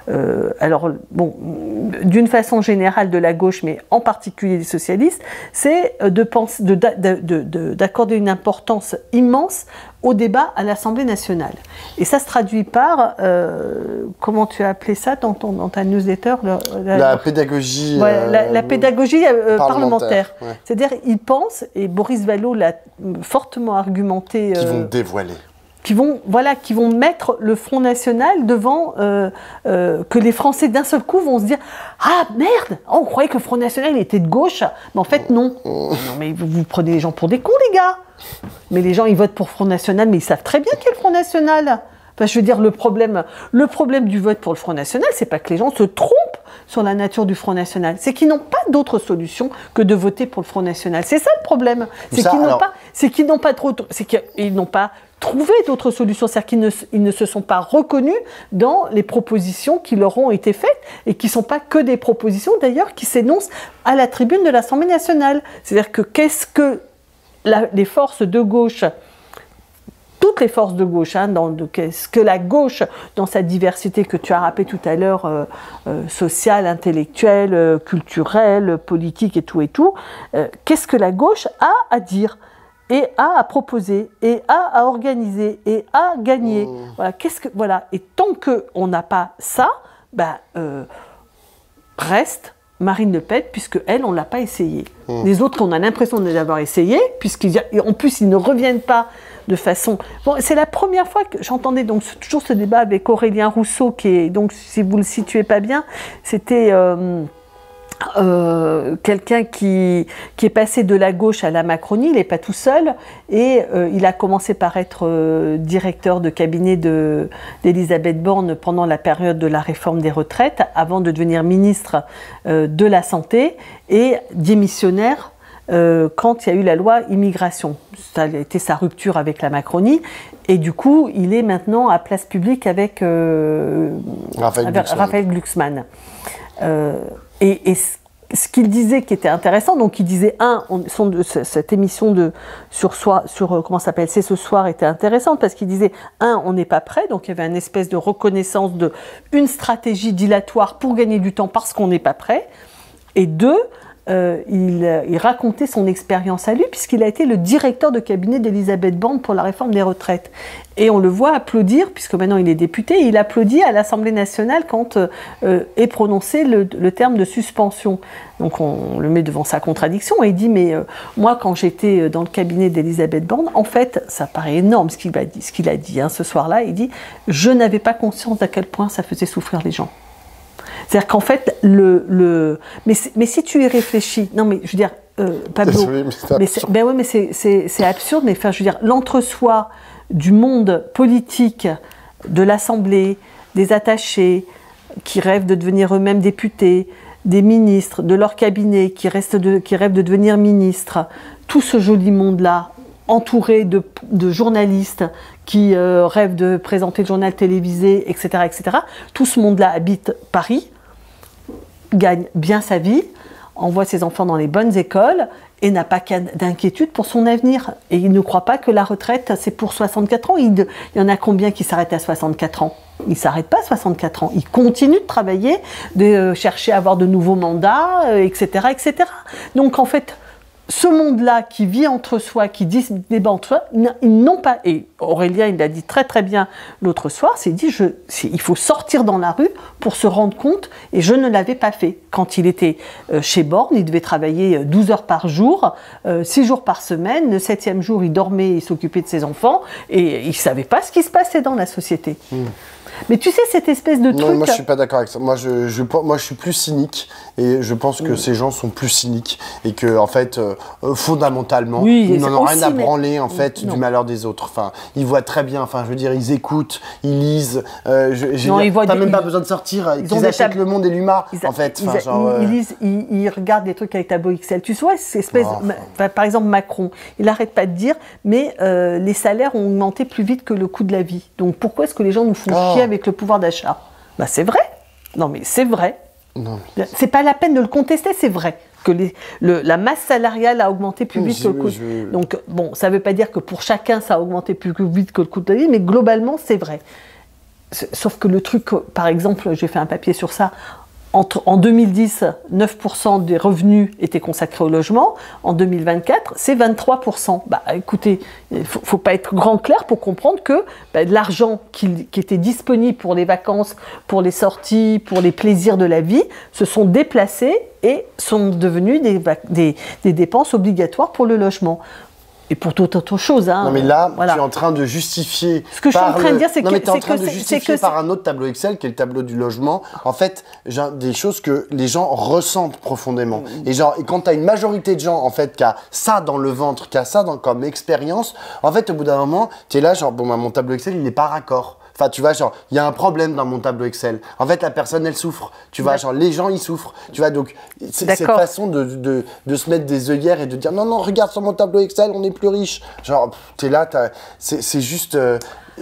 d'une façon générale de la gauche, mais en particulier des socialistes, c'est d'accorder une importance immense au débat à l'Assemblée nationale. Et ça se traduit par, comment tu as appelé ça dans ta newsletter la pédagogie, la pédagogie parlementaire. Ouais. C'est-à-dire, ils pensent, et Boris Vallaud l'a fortement argumenté... qui vont dévoiler. Qui vont mettre le Front National devant, que les Français d'un seul coup vont se dire « Ah merde, on croyait que le Front National était de gauche, mais en fait non. » Non mais vous prenez les gens pour des cons les gars. Mais les gens ils votent pour le Front National, mais ils savent très bien qu'il y a le Front National. Enfin, je veux dire, le problème du vote pour le Front National, c'est pas que les gens se trompent sur la nature du Front National, c'est qu'ils n'ont pas d'autre solution que de voter pour le Front National. C'est ça le problème. C'est qu'ils n'ont pas trouvé d'autres solutions, c'est-à-dire qu'ils ne se sont pas reconnus dans les propositions qui leur ont été faites et qui ne sont pas que des propositions d'ailleurs qui s'énoncent à la tribune de l'Assemblée nationale. C'est-à-dire que qu'est-ce que les forces de gauche, toutes les forces de gauche, qu'est-ce que la gauche, dans sa diversité que tu as rappelé tout à l'heure, sociale, intellectuelle, culturelle, politique et tout, qu'est-ce que la gauche a à dire et a à proposer, et a à organiser, et à gagner. Voilà. Et tant qu'on n'a pas ça, reste Marine Le Pen, puisque elle, on ne l'a pas essayé. Les autres, on a l'impression de l'avoir essayé, puisqu'en plus, ils ne reviennent pas de façon... Bon, c'est la première fois que j'entendais donc toujours ce débat avec Aurélien Rousseau, qui est, donc, si vous ne le situez pas bien, c'était... quelqu'un qui est passé de la gauche à la Macronie, il n'est pas tout seul, et il a commencé par être directeur de cabinet d'Elisabeth Borne pendant la période de la réforme des retraites, avant de devenir ministre de la Santé, et démissionnaire quand il y a eu la loi immigration. Ça a été sa rupture avec la Macronie, et du coup, il est maintenant à place publique avec Raphaël Glucksmann. Et ce qu'il disait qui était intéressant, donc il disait cette émission comment ça s'appelle, C'est ce soir était intéressante parce qu'il disait on n'est pas prêt, donc il y avait une espèce de reconnaissance d'une stratégie dilatoire pour gagner du temps parce qu'on n'est pas prêt, et deux, il racontait son expérience à lui puisqu'il a été le directeur de cabinet d'Elisabeth Borne pour la réforme des retraites. Et on le voit applaudir, puisque maintenant il est député, il applaudit à l'Assemblée nationale quand est prononcé le terme de suspension. Donc on le met devant sa contradiction et il dit mais moi quand j'étais dans le cabinet d'Elisabeth Borne, en fait ça paraît énorme ce qu'il a dit ce soir-là, il dit je n'avais pas conscience d'à quel point ça faisait souffrir les gens. C'est-à-dire qu'en fait, mais si tu y réfléchis, non mais je veux dire, Pablo, c'est absurde, mais enfin, je veux dire, l'entre-soi du monde politique, de l'Assemblée, des attachés, qui rêvent de devenir eux-mêmes députés, des ministres, de leur cabinet, qui rêvent de devenir ministres, tout ce joli monde-là, entouré de journalistes qui rêvent de présenter le journal télévisé, etc., etc. Tout ce monde-là habite Paris, gagne bien sa vie, envoie ses enfants dans les bonnes écoles et n'a pas d'inquiétude pour son avenir. Et il ne croit pas que la retraite, c'est pour 64 ans. Il y en a combien qui s'arrêtent à 64 ans ? Ils ne s'arrêtent pas à 64 ans. Ils continuent de travailler, de chercher à avoir de nouveaux mandats, etc., etc. Donc en fait, ce monde-là qui vit entre soi, qui débat entre soi, ils n'ont pas... Et Aurélien, il l'a dit très très bien l'autre soir, il dit il faut sortir dans la rue pour se rendre compte, et je ne l'avais pas fait. Quand il était chez Borne, il devait travailler 12 heures par jour, 6 jours par semaine, le 7e jour, il dormait, il s'occupait de ses enfants, et il ne savait pas ce qui se passait dans la société. Mais tu sais, cette espèce de truc... Non, moi je suis pas d'accord avec ça. Moi je suis plus cynique et je pense que ces gens sont plus cyniques et que en fait, fondamentalement, ils n'en ont rien à branler en fait du malheur des autres. Enfin, ils voient très bien, enfin je veux dire, ils écoutent, ils lisent. T'as même pas besoin de sortir, ils achètent Le Monde et l'Huma en fait. Ils lisent, ils regardent des trucs avec Tableau Excel. Tu vois, cette espèce... par exemple, Macron, il n'arrête pas de dire, mais les salaires ont augmenté plus vite que le coût de la vie. Donc pourquoi est-ce que les gens nous font chier avec le pouvoir d'achat? C'est vrai. Non mais c'est vrai. C'est pas la peine de le contester, c'est vrai que la masse salariale a augmenté plus vite que le coût. Donc bon, ça veut pas dire que pour chacun ça a augmenté plus vite que le coût de la vie, mais globalement c'est vrai. Sauf que le truc, par exemple, j'ai fait un papier sur ça, en 2010, 9% des revenus étaient consacrés au logement. En 2024, c'est 23%. Bah, écoutez, il ne faut pas être grand clair pour comprendre que de l'argent qui était disponible pour les vacances, pour les sorties, pour les plaisirs de la vie, se sont déplacés et sont devenus des dépenses obligatoires pour le logement. Et pour toute autre chose. Hein, non, mais là, tu es en train de justifier. Ce que je suis en train de dire, c'est que. Non, mais tu es en train de justifier par un autre tableau Excel, qui est le tableau du logement, en fait, des choses que les gens ressentent profondément. Et quand tu as une majorité de gens, en fait, qui a ça dans le ventre, qui a ça comme expérience, en fait, au bout d'un moment, tu es là, mon tableau Excel, il n'est pas raccord. Enfin, tu vois, il y a un problème dans mon tableau Excel. En fait, la personne, elle souffre. Tu vois, les gens, ils souffrent. Tu vois, donc, cette façon de se mettre des œillères et de dire non, regarde sur mon tableau Excel, on est plus riche. T'es là, c'est juste.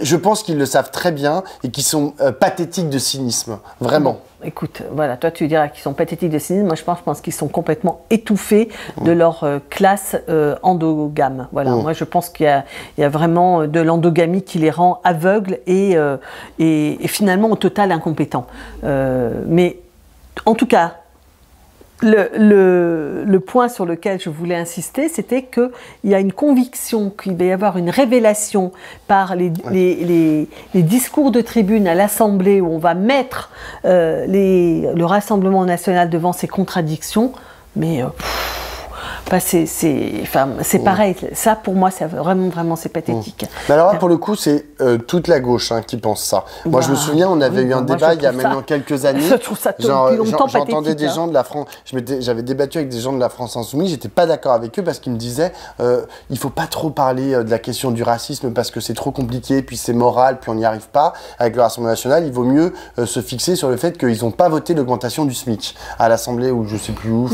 Je pense qu'ils le savent très bien et qu'ils sont pathétiques de cynisme. Vraiment. Bon, écoute, voilà, toi tu diras qu'ils sont pathétiques de cynisme. Moi je pense qu'ils sont complètement étouffés de leur classe endogame. Voilà, moi je pense qu'il y a vraiment de l'endogamie qui les rend aveugles et finalement au total incompétents. Mais en tout cas, le point sur lequel je voulais insister, c'était qu'il y a une conviction qu'il va y avoir une révélation par les discours de tribune à l'Assemblée où on va mettre le Rassemblement national devant ses contradictions, mais c'est pareil. Ça, pour moi, c'est vraiment c'est pathétique. Mais alors là, pour le coup, c'est toute la gauche qui pense ça. Moi, je me souviens, on avait eu un débat il y a maintenant quelques années. Je trouve ça depuis longtemps pathétique. J'entendais des gens de la France. J'avais débattu avec des gens de la France Insoumise. J'étais pas d'accord avec eux parce qu'ils me disaient il faut pas trop parler de la question du racisme parce que c'est trop compliqué, puis c'est moral, puis on n'y arrive pas. Avec le Rassemblement national, il vaut mieux se fixer sur le fait qu'ils n'ont pas voté l'augmentation du SMIC à l'Assemblée ou je sais plus où.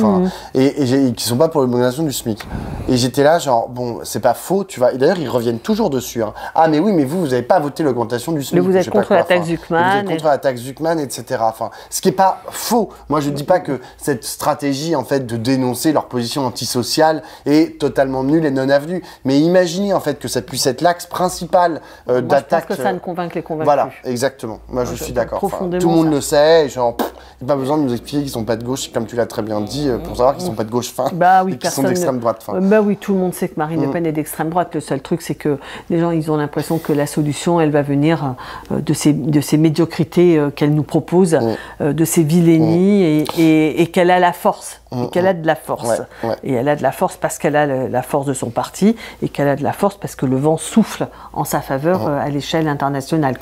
Et qu'ils sont pas pour l'augmentation du SMIC. Et j'étais là, bon, c'est pas faux, tu vois. Et d'ailleurs, ils reviennent toujours dessus. Ah, mais oui, mais vous n'avez pas voté l'augmentation du SMIC. Mais vous êtes contre la taxe Zuckman. Vous êtes contre la taxe Zuckman, etc. Ce qui n'est pas faux. Moi, je ne dis pas que cette stratégie, en fait, de dénoncer leur position antisociale est totalement nulle et non avenue. Mais imaginez, en fait, que ça puisse être l'axe principal d'attaque. Je pense que ça ne convainc les convaincus. Voilà, exactement. Moi, je suis d'accord. Tout le monde le sait. Il n'y a pas besoin de nous expliquer qu'ils ne sont pas de gauche, comme tu l'as très bien dit, pour savoir qu'ils ne sont pas de gauche fin. Bah oui, sont d'extrême droite. Oui, tout le monde sait que Marine Le Pen est d'extrême droite. Le seul truc, c'est que les gens, ils ont l'impression que la solution, elle va venir de ces médiocrités qu'elle nous propose, de ces vilainies, et qu'elle a la force. Et qu'elle a de la force. Et elle a de la force parce qu'elle a la force de son parti, et qu'elle a de la force parce que le vent souffle en sa faveur à l'échelle internationale.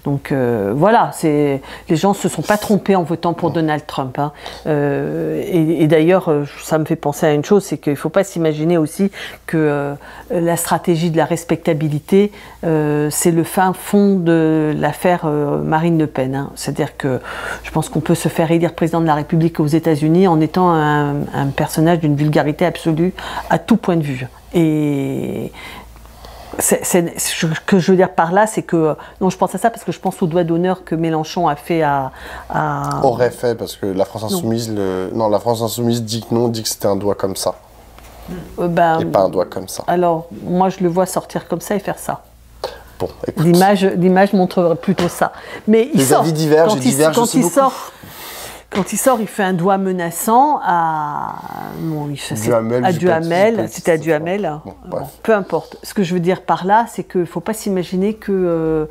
Donc voilà, les gens ne se sont pas trompés en votant pour Donald Trump. Et d'ailleurs, ça me fait penser à une chose, c'est qu'il ne faut pas s'imaginer aussi que la stratégie de la respectabilité, c'est le fin fond de l'affaire Marine Le Pen. C'est-à-dire que je pense qu'on peut se faire élire président de la République aux États-Unis en étant un personnage d'une vulgarité absolue à tout point de vue. Et ce que je veux dire par là, c'est que... Non, je pense à ça parce que je pense au doigt d'honneur que Mélenchon a fait à... Aurait fait, parce que la France Insoumise... la France Insoumise dit que non, dit que c'était un doigt comme ça. Et pas un doigt comme ça. Alors, moi, je le vois sortir comme ça et faire ça. Bon, écoute. L'image montre plutôt ça. Mais il sort. Les avis divergent et divergent aussi beaucoup. Quand il sort, il fait un doigt menaçant à Duhamel. C'était à Duhamel. Peu importe. Ce que je veux dire par là, c'est qu'il ne faut pas s'imaginer que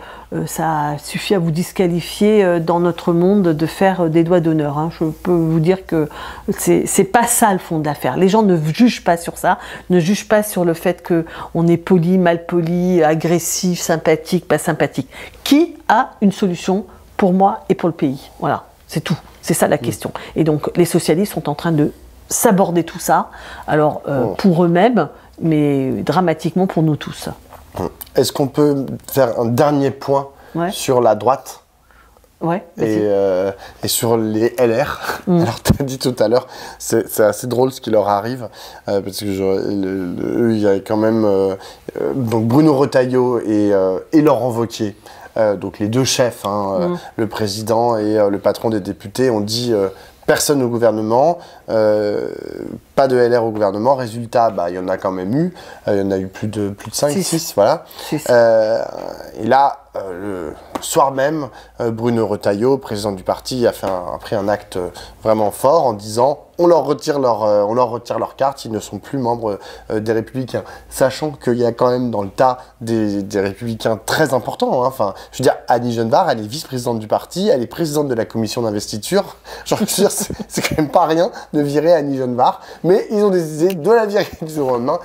ça suffit à vous disqualifier dans notre monde de faire des doigts d'honneur. Je peux vous dire que c'est pas ça le fond de l'affaire. Les gens ne jugent pas sur ça, ne jugent pas sur le fait qu'on est poli, mal poli, agressif, sympathique, pas sympathique. Qui a une solution pour moi et pour le pays? Voilà, c'est tout. C'est ça la question. Et donc, les socialistes sont en train de s'aborder tout ça, alors pour eux-mêmes, mais dramatiquement pour nous tous. Est-ce qu'on peut faire un dernier point sur la droite et sur les LR? Alors, tu as dit tout à l'heure, c'est assez drôle ce qui leur arrive, parce que il y a quand même donc Bruno Retailleau et Laurent Wauquiez. Donc les deux chefs, le président et le patron des députés, ont dit personne au gouvernement, pas de LR au gouvernement. Résultat, il y en a quand même eu. Il y en a eu plus de 5, 6, voilà. Et là, le soir même, Bruno Retailleau, président du parti, a pris un acte vraiment fort en disant on leur retire leur carte, ils ne sont plus membres des Républicains. Sachant qu'il y a quand même dans le tas des Républicains très importants. Hein. Enfin, je veux dire, Annie Genevard, elle est vice-présidente du parti, elle est présidente de la commission d'investiture. Genre, je veux dire, c'est quand même pas rien de virer Annie Genevard, mais ils ont décidé de la virer du jour au lendemain.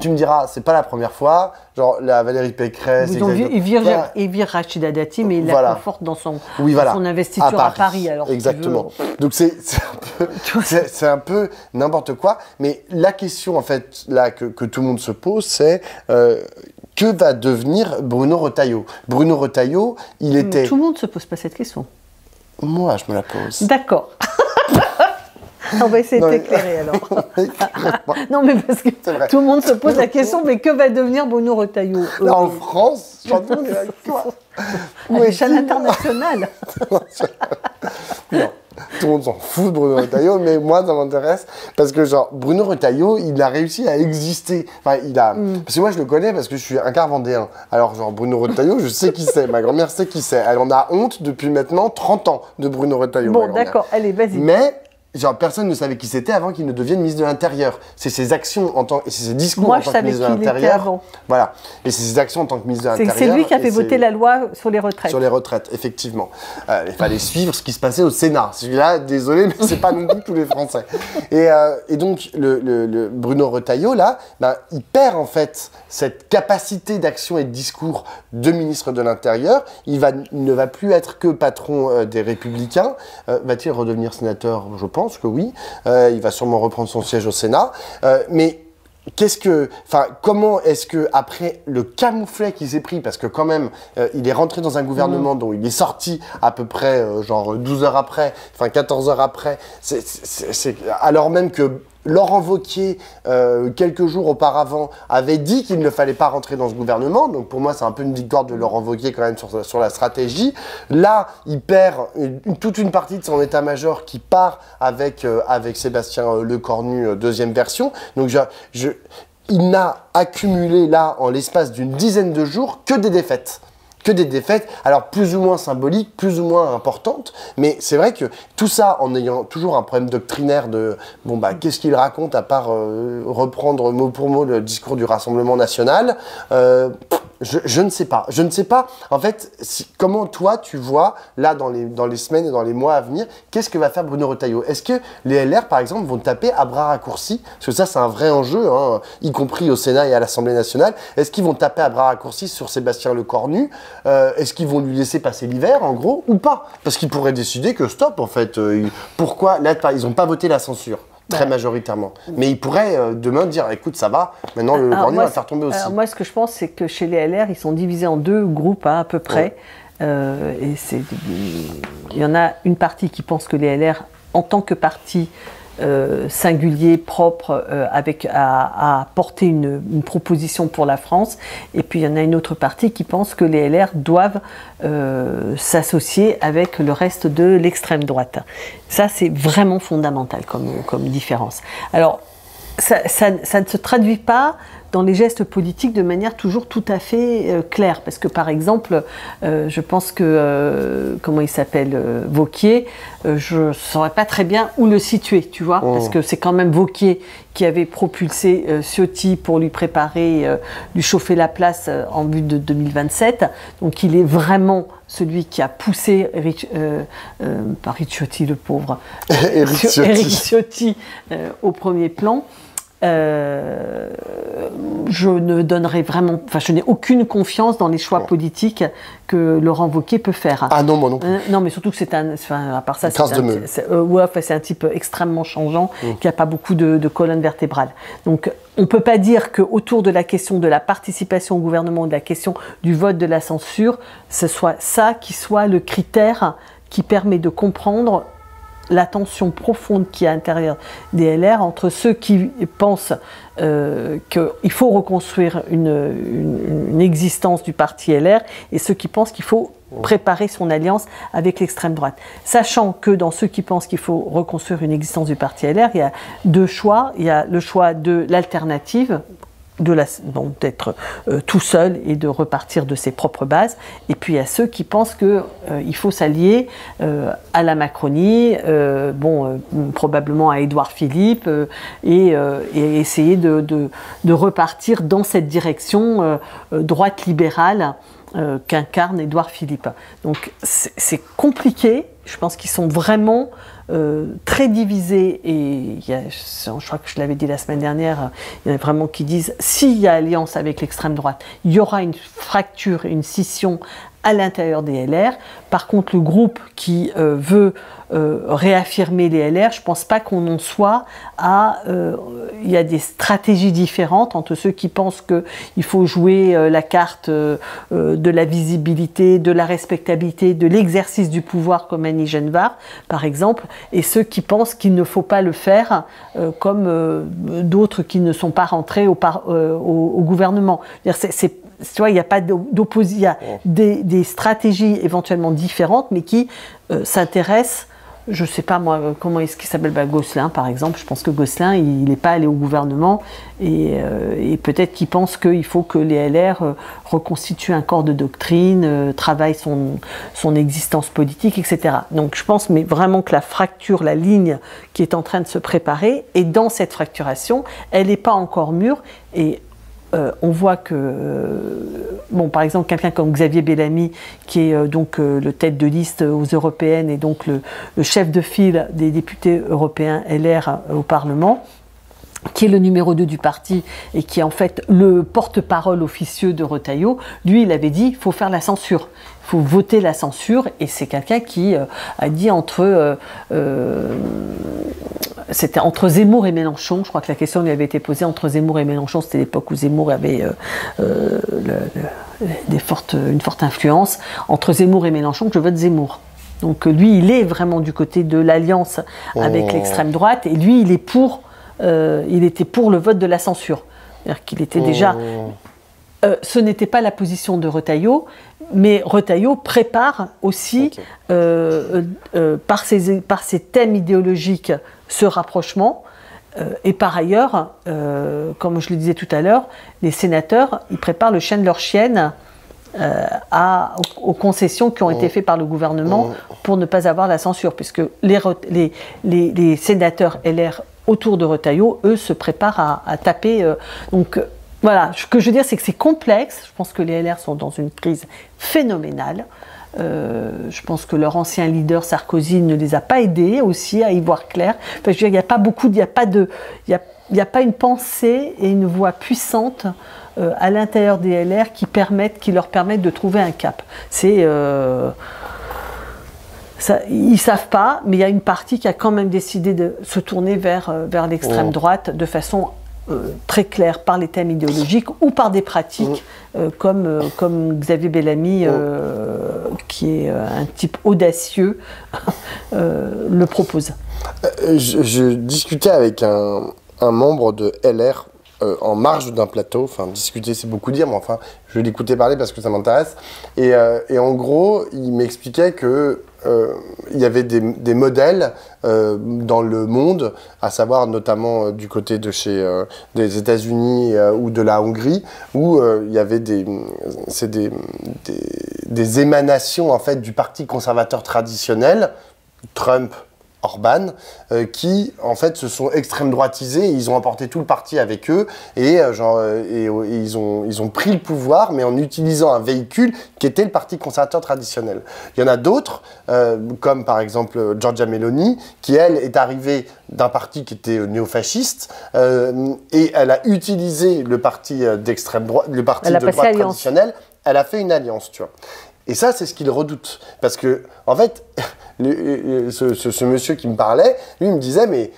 Tu me diras, c'est pas la première fois, genre la Valérie Pécresse... Il vire Rachida Dati, mais il la conforte dans son investiture à Paris. Alors, exactement. Donc c'est un peu n'importe quoi, mais la question en fait là que tout le monde se pose, c'est que va devenir Bruno Retailleau? Bruno Retailleau, il était... Tout le monde ne se pose pas cette question. Moi, je me la pose. D'accord. On va essayer de t'éclairer alors. Non, mais parce que tout le monde se pose la question, mais que va devenir Bruno Retailleau? Là, en France, j'entends quoi? À l'échelle internationale. Non, tout le monde s'en fout de Bruno Retailleau, mais moi, ça m'intéresse parce que, genre, Bruno Retailleau, il a réussi à exister. Enfin, parce que moi, je le connais parce que je suis un quart vendéen. Alors, genre, Bruno Retailleau, je sais qui c'est. Ma grand-mère sait qui c'est. Elle en a honte depuis maintenant 30 ans de Bruno Retailleau. Bon, d'accord, allez, vas-y. Mais... genre, personne ne savait qui c'était avant qu'il ne devienne ministre de l'Intérieur. C'est ses actions et c'est ses discours en tant que ministre de l'Intérieur. Voilà. Et c'est ses actions en tant que ministre de l'Intérieur. C'est lui qui a fait voter la loi sur les retraites. Sur les retraites, effectivement. Il fallait suivre ce qui se passait au Sénat. Celui-là, désolé, mais c'est pas non plus tous les Français. Et donc, le Bruno Retailleau, là, il perd en fait cette capacité d'action et de discours de ministre de l'Intérieur. Il ne va plus être que patron des Républicains. Va-t-il redevenir sénateur? Je pense que oui. Il va sûrement reprendre son siège au Sénat. Mais comment est-ce que après le camouflet qu'il s'est pris, parce que quand même, il est rentré dans un gouvernement dont il est sorti à peu près genre 12 heures après, enfin 14 heures après, alors même que Laurent Wauquiez, quelques jours auparavant, avait dit qu'il ne fallait pas rentrer dans ce gouvernement. Donc pour moi, c'est un peu une victoire de Laurent Wauquiez quand même sur la stratégie. Là, il perd toute une partie de son état-major qui part avec Sébastien Lecornu, deuxième version. Donc il n'a accumulé là, en l'espace d'une dizaine de jours, que des défaites. Alors plus ou moins symboliques, plus ou moins importantes, mais c'est vrai que tout ça en ayant toujours un problème doctrinaire de qu'est-ce qu'il raconte à part reprendre mot pour mot le discours du Rassemblement national. Je ne sais pas. Je ne sais pas, en fait, comment toi, tu vois, là, dans les semaines et dans les mois à venir, qu'est-ce que va faire Bruno Retailleau? Est-ce que les LR, par exemple, vont taper à bras raccourcis? Parce que ça, c'est un vrai enjeu, hein, y compris au Sénat et à l'Assemblée nationale. Est-ce qu'ils vont taper à bras raccourcis sur Sébastien Lecornu? Est-ce qu'ils vont lui laisser passer l'hiver, en gros, ou pas? Parce qu'ils pourraient décider que stop, en fait. Pourquoi? Là, ils n'ont pas voté la censure. Très majoritairement. Mais ils pourraient demain dire, écoute, ça va, maintenant le Cornu va faire tomber aussi. Alors moi, ce que je pense, c'est que chez les LR, ils sont divisés en deux groupes à peu près. Ouais. Il y en a une partie qui pense que les LR, en tant que parti singulier, propre, à porter une proposition pour la France. Et puis il y en a une autre partie qui pense que les LR doivent s'associer avec le reste de l'extrême droite. Ça, c'est vraiment fondamental comme différence. Alors, ça ne se traduit pas dans les gestes politiques de manière toujours tout à fait claire. Parce que par exemple, je pense que, comment il s'appelle, Wauquiez, je ne saurais pas très bien où le situer, tu vois, parce que c'est quand même Wauquiez qui avait propulsé Ciotti pour lui préparer, lui chauffer la place en vue de 2027. Donc il est vraiment celui qui a poussé pas Ricciotti le pauvre, Éric Ciotti au premier plan. Je ne donnerai vraiment, je n'ai aucune confiance dans les choix politiques que Laurent Wauquiez peut faire. Ah non, moi non plus. Non, mais surtout que à part ça, c'est un type extrêmement changeant, qui n'a pas beaucoup de colonne vertébrale. Donc, on ne peut pas dire qu'autour de la question de la participation au gouvernement, de la question du vote de la censure, ce soit ça qui soit le critère qui permet de comprendre la tension profonde qu'il y a à l'intérieur des LR entre ceux qui pensent qu'il faut reconstruire une existence du parti LR et ceux qui pensent qu'il faut préparer son alliance avec l'extrême droite. Sachant que dans ceux qui pensent qu'il faut reconstruire une existence du parti LR, il y a deux choix. Il y a le choix de l'alternative, d'être tout seul et de repartir de ses propres bases. Et puis il y a ceux qui pensent qu'il faut s'allier à la Macronie, probablement à Édouard Philippe, et essayer de repartir dans cette direction droite libérale qu'incarne Édouard Philippe. Donc c'est compliqué, je pense qu'ils sont vraiment très divisés, et je crois que je l'avais dit la semaine dernière, il y en a vraiment qui disent s'il y a alliance avec l'extrême droite, il y aura une fracture, une scission à l'intérieur des LR. Par contre, le groupe qui veut réaffirmer les LR, je ne pense pas qu'on en soit à... il y a des stratégies différentes entre ceux qui pensent qu'il faut jouer la carte de la visibilité, de la respectabilité, de l'exercice du pouvoir comme Annie Genevard, par exemple, et ceux qui pensent qu'il ne faut pas le faire comme d'autres qui ne sont pas rentrés au gouvernement. Tu vois, il n'y a pas d'opposition, il y a des stratégies éventuellement différentes, mais qui s'intéressent, je ne sais pas moi, comment est-ce qu'il s'appelle, Gosselin par exemple. Je pense que Gosselin, il n'est pas allé au gouvernement, et peut-être qu'il pense qu'il faut que les LR reconstituent un corps de doctrine, travaillent son existence politique, etc. Donc je pense mais vraiment que la fracture, la ligne qui est en train de se préparer, et dans cette fracturation, elle n'est pas encore mûre, et on voit que, par exemple, quelqu'un comme Xavier Bellamy, qui est donc le tête de liste aux européennes et donc le chef de file des députés européens LR au Parlement, qui est le numéro 2 du parti et qui est en fait le porte-parole officieux de Retailleau, lui, il avait dit il faut faire la censure. Il faut voter la censure, et c'est quelqu'un qui a dit c'était entre Zemmour et Mélenchon. Je crois que la question lui avait été posée entre Zemmour et Mélenchon. C'était l'époque où Zemmour avait une forte influence. Entre Zemmour et Mélenchon, je vote Zemmour. Donc lui, il est vraiment du côté de l'alliance avec l'extrême droite, et lui, il était pour le vote de la censure. C'est-à-dire qu'il était déjà... ce n'était pas la position de Retailleau, mais Retailleau prépare aussi, par ses thèmes idéologiques, ce rapprochement. Et par ailleurs, comme je le disais tout à l'heure, les sénateurs, ils préparent le chien de leur chienne aux concessions qui ont été faites par le gouvernement pour ne pas avoir la censure, puisque les sénateurs LR autour de Retailleau, eux, se préparent à taper. Voilà, ce que je veux dire, c'est que c'est complexe. Je pense que les LR sont dans une crise phénoménale. Je pense que leur ancien leader Sarkozy ne les a pas aidés aussi à y voir clair. Enfin, je veux dire, il n'y a pas beaucoup, il n'y a pas une pensée et une voix puissante à l'intérieur des LR qui leur permettent de trouver un cap. Ils ne savent pas, mais il y a une partie qui a quand même décidé de se tourner vers l'extrême droite de façon très claire, par les thèmes idéologiques ou par des pratiques comme Xavier Bellamy, qui est un type audacieux, le propose. Je discutais avec un membre de LR en marge d'un plateau, enfin discuter c'est beaucoup dire, mais enfin je l'écoutais parler parce que ça m'intéresse, et en gros il m'expliquait que il y avait des modèles dans le monde, à savoir notamment du côté de des États-Unis ou de la Hongrie, où il y avait des émanations en fait du parti conservateur traditionnel, Trump, Orban, qui en fait se sont extrême droitisés, et ils ont emporté tout le parti avec eux, et ils ont pris le pouvoir, mais en utilisant un véhicule qui était le parti conservateur traditionnel. Il y en a d'autres, comme par exemple Giorgia Meloni, qui elle est arrivée d'un parti qui était néofasciste, et elle a utilisé le parti d'extrême droite, le parti de droite traditionnel. Elle a fait une alliance, tu vois. Et ça, c'est ce qu'il redoute. Parce que, en fait, ce monsieur qui me parlait, lui, il me disait, mais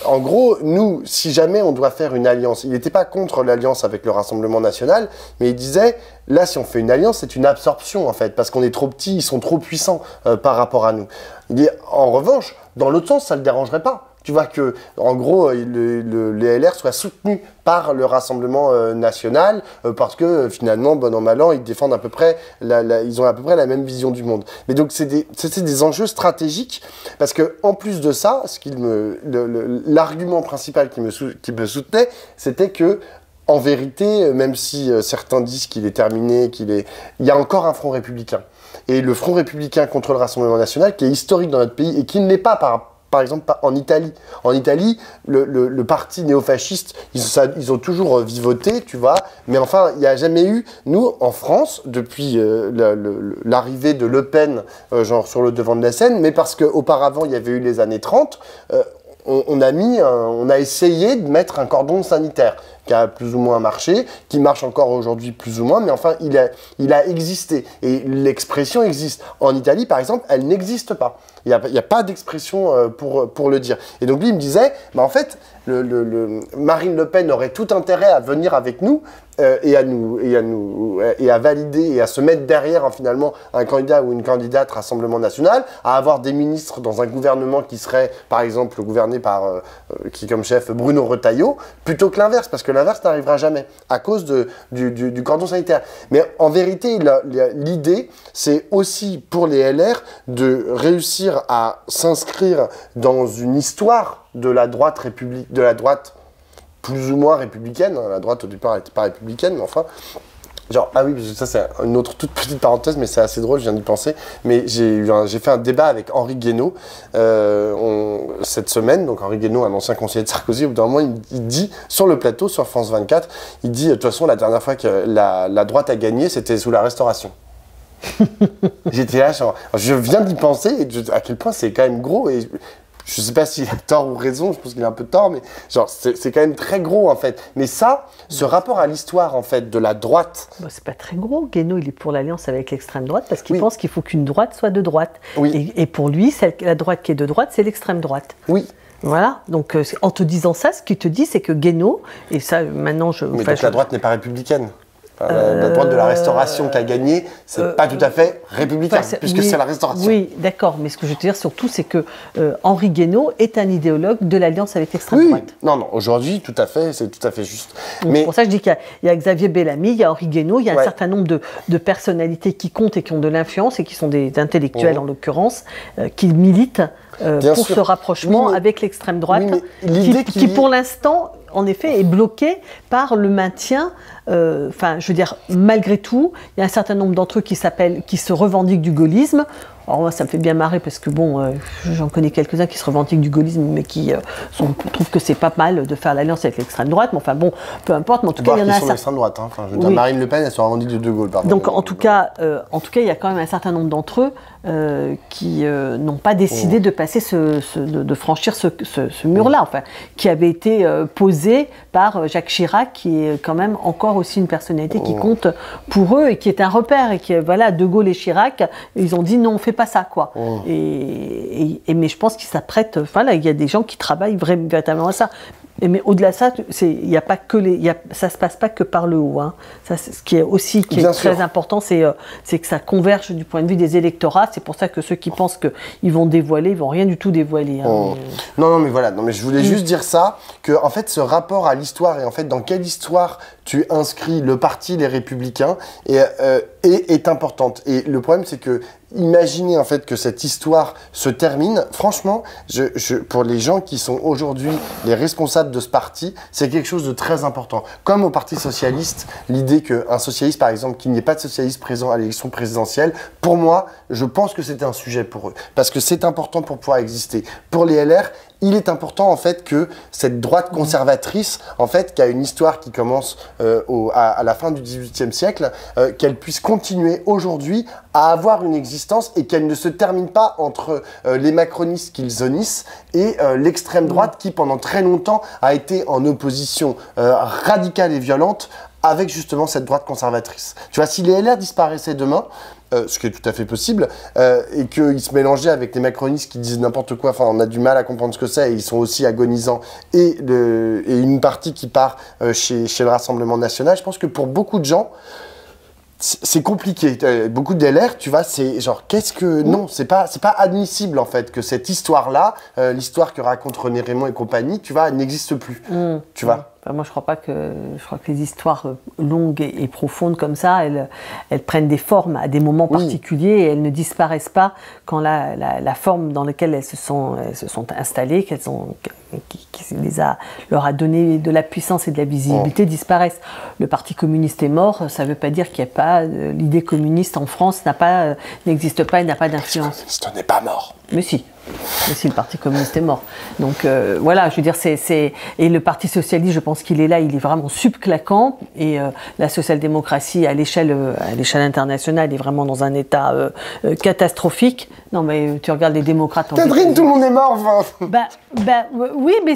en gros, nous, si jamais on doit faire une alliance, il n'était pas contre l'alliance avec le Rassemblement national, mais il disait, là, si on fait une alliance, c'est une absorption, en fait, parce qu'on est trop petits, ils sont trop puissants par rapport à nous. Il dit, en revanche, dans l'autre sens, ça ne le dérangerait pas. Tu vois que, en gros, les LR soient soutenus par le Rassemblement national, parce que finalement, bon an mal an, ils défendent à peu près, ils ont à peu près la même vision du monde. Mais donc, c'est des enjeux stratégiques, parce que en plus de ça, l'argument principal qui me soutenait, c'était que en vérité, même si certains disent qu'il est terminé, il y a encore un front républicain. Et le front républicain contre le Rassemblement national, qui est historique dans notre pays et qui ne l'est pas par exemple en Italie. En Italie, le parti néofasciste, ils ont toujours vivoté, tu vois, mais enfin, il n'y a jamais eu, nous, en France, depuis l'arrivée de Le Pen, genre sur le devant de la scène, mais parce qu'auparavant, il y avait eu les années 30, on a essayé de mettre un cordon sanitaire qui a plus ou moins marché, qui marche encore aujourd'hui plus ou moins, mais enfin, il a existé. Et l'expression existe. En Italie, par exemple, elle n'existe pas. Il n'y a pas d'expression pour le dire. Et donc lui, il me disait, bah, en fait, Marine Le Pen aurait tout intérêt à venir avec nous et à valider et à se mettre derrière finalement un candidat ou une candidate Rassemblement national, à avoir des ministres dans un gouvernement qui serait par exemple gouverné par qui comme chef Bruno Retailleau, plutôt que l'inverse, parce que l'inverse n'arrivera jamais à cause du cordon sanitaire. Mais en vérité, l'idée, c'est aussi pour les LR de réussir à s'inscrire dans une histoire de la droite plus ou moins républicaine. La droite au départ n'était pas républicaine, mais enfin, genre, ah oui, parce que ça c'est une autre toute petite parenthèse, mais c'est assez drôle, je viens d'y penser. Mais j'ai fait un débat avec Henri Guénaud cette semaine. Donc Henri Guénaud, un ancien conseiller de Sarkozy, au bout d'un moment, il dit sur le plateau, sur France 24, il dit, de toute façon, la dernière fois que la droite a gagné, c'était sous la Restauration. J'étais là, genre, je viens d'y penser, et à quel point c'est quand même gros. Et je sais pas s'il a tort ou raison, je pense qu'il a un peu tort, mais genre c'est quand même très gros en fait. Mais ça, ce rapport à l'histoire en fait de la droite... Bon, c'est pas très gros. Guénaud, il est pour l'alliance avec l'extrême droite parce qu'il pense qu'il faut qu'une droite soit de droite. Oui. Et pour lui, la droite qui est de droite, c'est l'extrême droite. Oui. Voilà, donc en te disant ça, ce qu'il te dit, c'est que Guénaud, et ça maintenant je... Mais donc la droite n'est pas républicaine. La droite de la Restauration qui a gagné, c'est pas tout à fait républicain, puisque c'est la Restauration. Oui, d'accord, mais ce que je veux te dire surtout, c'est que Henri Guénaud est un idéologue de l'alliance avec l'extrême droite. Non, aujourd'hui, tout à fait, c'est tout à fait juste. Mais c'est pour ça que je dis qu'il y a Xavier Bellamy, il y a Henri Guénaud, il y a un certain nombre de personnalités qui comptent et qui ont de l'influence et qui sont des intellectuels en l'occurrence, qui militent pour ce rapprochement avec l'extrême droite, qui pour l'instant, en effet, est bloqué par le maintien. Enfin, je veux dire, malgré tout, il y a un certain nombre d'entre eux qui se revendiquent du gaullisme. Alors moi, ça me fait bien marrer parce que bon, j'en connais quelques-uns qui se revendiquent du gaullisme, mais qui trouvent que c'est pas mal de faire l'alliance avec l'extrême droite. Mais enfin bon, peu importe. Mais en tout cas, il y en a un l'extrême droite. Hein. Enfin, je veux dire, Marine Le Pen, elle se revendique de Gaulle, pardon. Donc en tout cas, il y a quand même un certain nombre d'entre eux qui n'ont pas décidé de passer de franchir ce mur-là, enfin, qui avait été posé par Jacques Chirac, qui est quand même encore aussi une personnalité qui compte pour eux et qui est un repère et qui, voilà, De Gaulle et Chirac, ils ont dit non, on fait pas ça, quoi. Mais je pense qu'ils s'apprêtent, enfin là, il y a des gens qui travaillent véritablement à ça. Mais au-delà de ça, ça se passe pas que par le haut. Hein. Ça, ce qui est aussi très important, c'est que ça converge du point de vue des électorats. C'est pour ça que ceux qui pensent qu'ils vont dévoiler, ils vont rien du tout dévoiler. Hein. Non, mais voilà. Non, mais je voulais juste dire ça, que en fait, ce rapport à l'histoire et en fait, dans quelle histoire tu inscris le parti Les Républicains est importante. Et le problème, c'est que imaginez en fait que cette histoire se termine. Franchement, pour les gens qui sont aujourd'hui les responsables de ce parti, c'est quelque chose de très important. Comme au Parti socialiste, l'idée qu'un socialiste, par exemple, qu'il n'y ait pas de socialiste présent à l'élection présidentielle, pour moi, je pense que c'est un sujet pour eux. Parce que c'est important pour pouvoir exister. Pour les LR, il est important en fait que cette droite conservatrice, en fait, qui a une histoire qui commence à la fin du XVIIIe siècle, qu'elle puisse continuer aujourd'hui à avoir une existence et qu'elle ne se termine pas entre les macronistes qu'ils zonissent et l'extrême droite qui, pendant très longtemps, a été en opposition radicale et violente avec justement cette droite conservatrice. Tu vois, si les LR disparaissaient demain, ce qui est tout à fait possible, et qu'ils se mélangeaient avec les macronistes qui disent n'importe quoi, enfin on a du mal à comprendre ce que c'est, et ils sont aussi agonisants, et une partie qui part chez le Rassemblement national, je pense que pour beaucoup de gens, c'est compliqué. Beaucoup de LR, tu vois, c'est genre, non, c'est pas admissible en fait que cette histoire-là, l'histoire que raconte René Raymond et compagnie, tu vois, n'existe plus. Tu vois. Moi, je crois que les histoires longues et profondes comme ça, elles prennent des formes à des moments particuliers et elles ne disparaissent pas quand la forme dans laquelle elles se sont installées, leur a donné de la puissance et de la visibilité disparaissent. Le Parti communiste est mort, ça ne veut pas dire qu'il n'y a pas l'idée communiste en France n'existe pas et n'a pas d'influence. Le Parti communiste n'est pas mort. Mais si, le Parti communiste est mort. Donc voilà, je veux dire, et le Parti socialiste, je pense qu'il est là, il est vraiment subclaquant, et la social-démocratie à l'échelle internationale est vraiment dans un état catastrophique. Non, mais tu regardes les démocrates. Catherine, tout le monde est mort. Oui, mais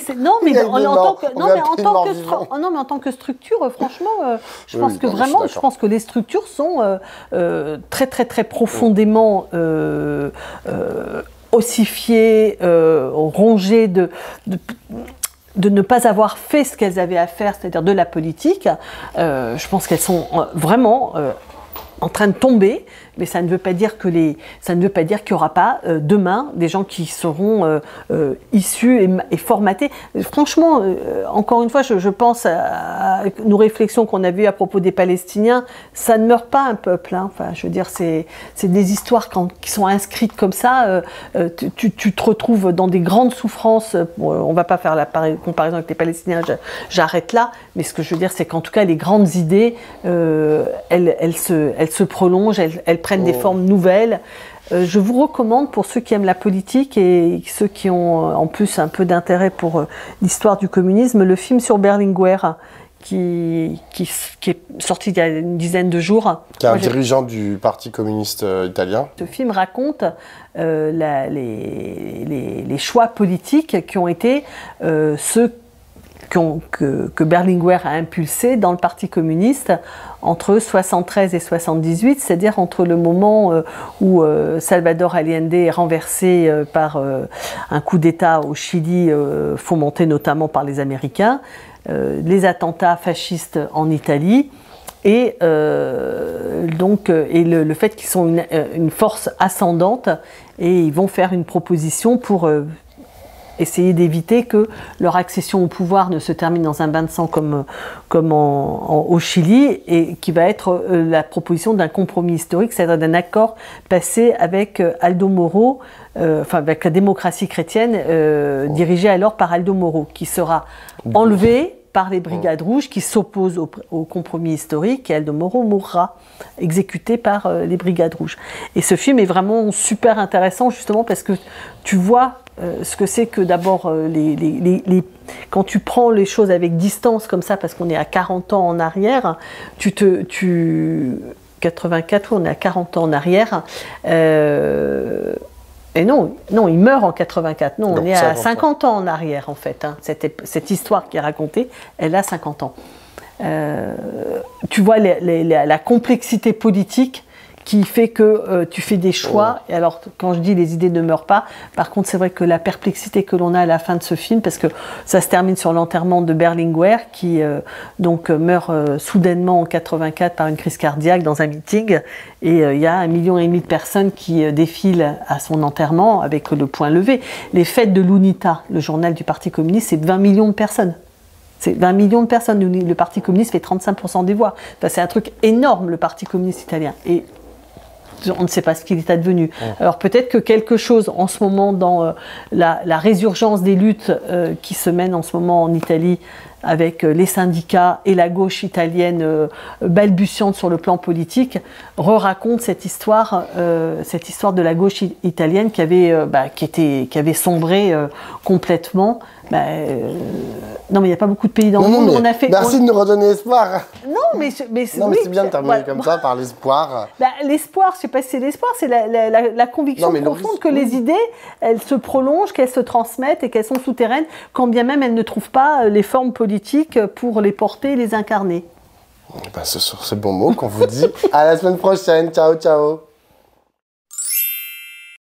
en tant que structure, franchement, je pense que les structures sont très très très profondément ossifiées, rongées de ne pas avoir fait ce qu'elles avaient à faire, c'est-à-dire de la politique. Je pense qu'elles sont vraiment en train de tomber, mais ça ne veut pas dire qu'il n'y aura pas demain des gens qui seront issus et formatés. Franchement, encore une fois, je pense à nos réflexions qu'on a vues à propos des Palestiniens. Ça ne meurt pas un peuple. Hein. Enfin, je veux dire, c'est des histoires qui sont inscrites comme ça. Tu te retrouves dans des grandes souffrances. On ne va pas faire la comparaison avec les Palestiniens. J'arrête là. Mais ce que je veux dire, c'est qu'en tout cas, les grandes idées, elles se prolongent. Elles prennent des formes nouvelles. Je vous recommande, pour ceux qui aiment la politique et ceux qui ont en plus un peu d'intérêt pour l'histoire du communisme, le film sur Berlinguer, qui est sorti il y a une dizaine de jours. Qui est un dirigeant du Parti communiste italien. Ce film raconte les choix politiques qui ont été ceux que Berlinguer a impulsé dans le Parti communiste entre 73 et 78, c'est-à-dire entre le moment où Salvador Allende est renversé par un coup d'État au Chili, fomenté notamment par les Américains, les attentats fascistes en Italie, et le fait qu'ils sont une force ascendante, et ils vont faire une proposition pour essayer d'éviter que leur accession au pouvoir ne se termine dans un bain de sang comme au Chili, et qui va être la proposition d'un compromis historique, c'est-à-dire d'un accord passé avec Aldo Moro, avec la démocratie chrétienne dirigée alors par Aldo Moro, qui sera enlevé par les Brigades Rouges qui s'opposent au compromis historique, et Aldo Moro mourra exécuté par les Brigades Rouges. Et ce film est vraiment super intéressant, justement parce que tu vois ce que c'est que d'abord, quand tu prends les choses avec distance comme ça, parce qu'on est à 40 ans en arrière, 84, on est à 40 ans en arrière, et non, il meurt en 84, non, on est à 50 ans en arrière en fait. Hein. Cette histoire qui est racontée, elle a 50 ans. Tu vois la complexité politique qui fait que tu fais des choix. Et alors, quand je dis les idées ne meurent pas, par contre, c'est vrai que la perplexité que l'on a à la fin de ce film, parce que ça se termine sur l'enterrement de Berlinguer, qui meurt soudainement en 84 par une crise cardiaque dans un meeting, et il y a 1,5 million de personnes qui défilent à son enterrement avec le poing levé. Les fêtes de l'UNITA, le journal du Parti communiste, c'est 20 millions de personnes. C'est 20 millions de personnes. Le Parti communiste fait 35% des voix. Enfin, c'est un truc énorme, le Parti communiste italien. Et on ne sait pas ce qu'il est advenu. Alors peut-être que quelque chose en ce moment dans la résurgence des luttes qui se mènent en ce moment en Italie, avec les syndicats et la gauche italienne balbutiante sur le plan politique, raconte cette histoire de la gauche italienne qui avait sombré complètement. Non, mais il n'y a pas beaucoup de pays dans le monde. Merci de nous redonner espoir. Non, mais c'est bien de terminer comme ça, par l'espoir. L'espoir, je ne sais pas si c'est l'espoir, c'est la conviction profonde que les idées, elles se prolongent, qu'elles se transmettent et qu'elles sont souterraines, quand bien même elles ne trouvent pas les formes politiques pour les porter et les incarner. C'est sur ce bon mot qu'on vous dit à la semaine prochaine. Ciao, ciao.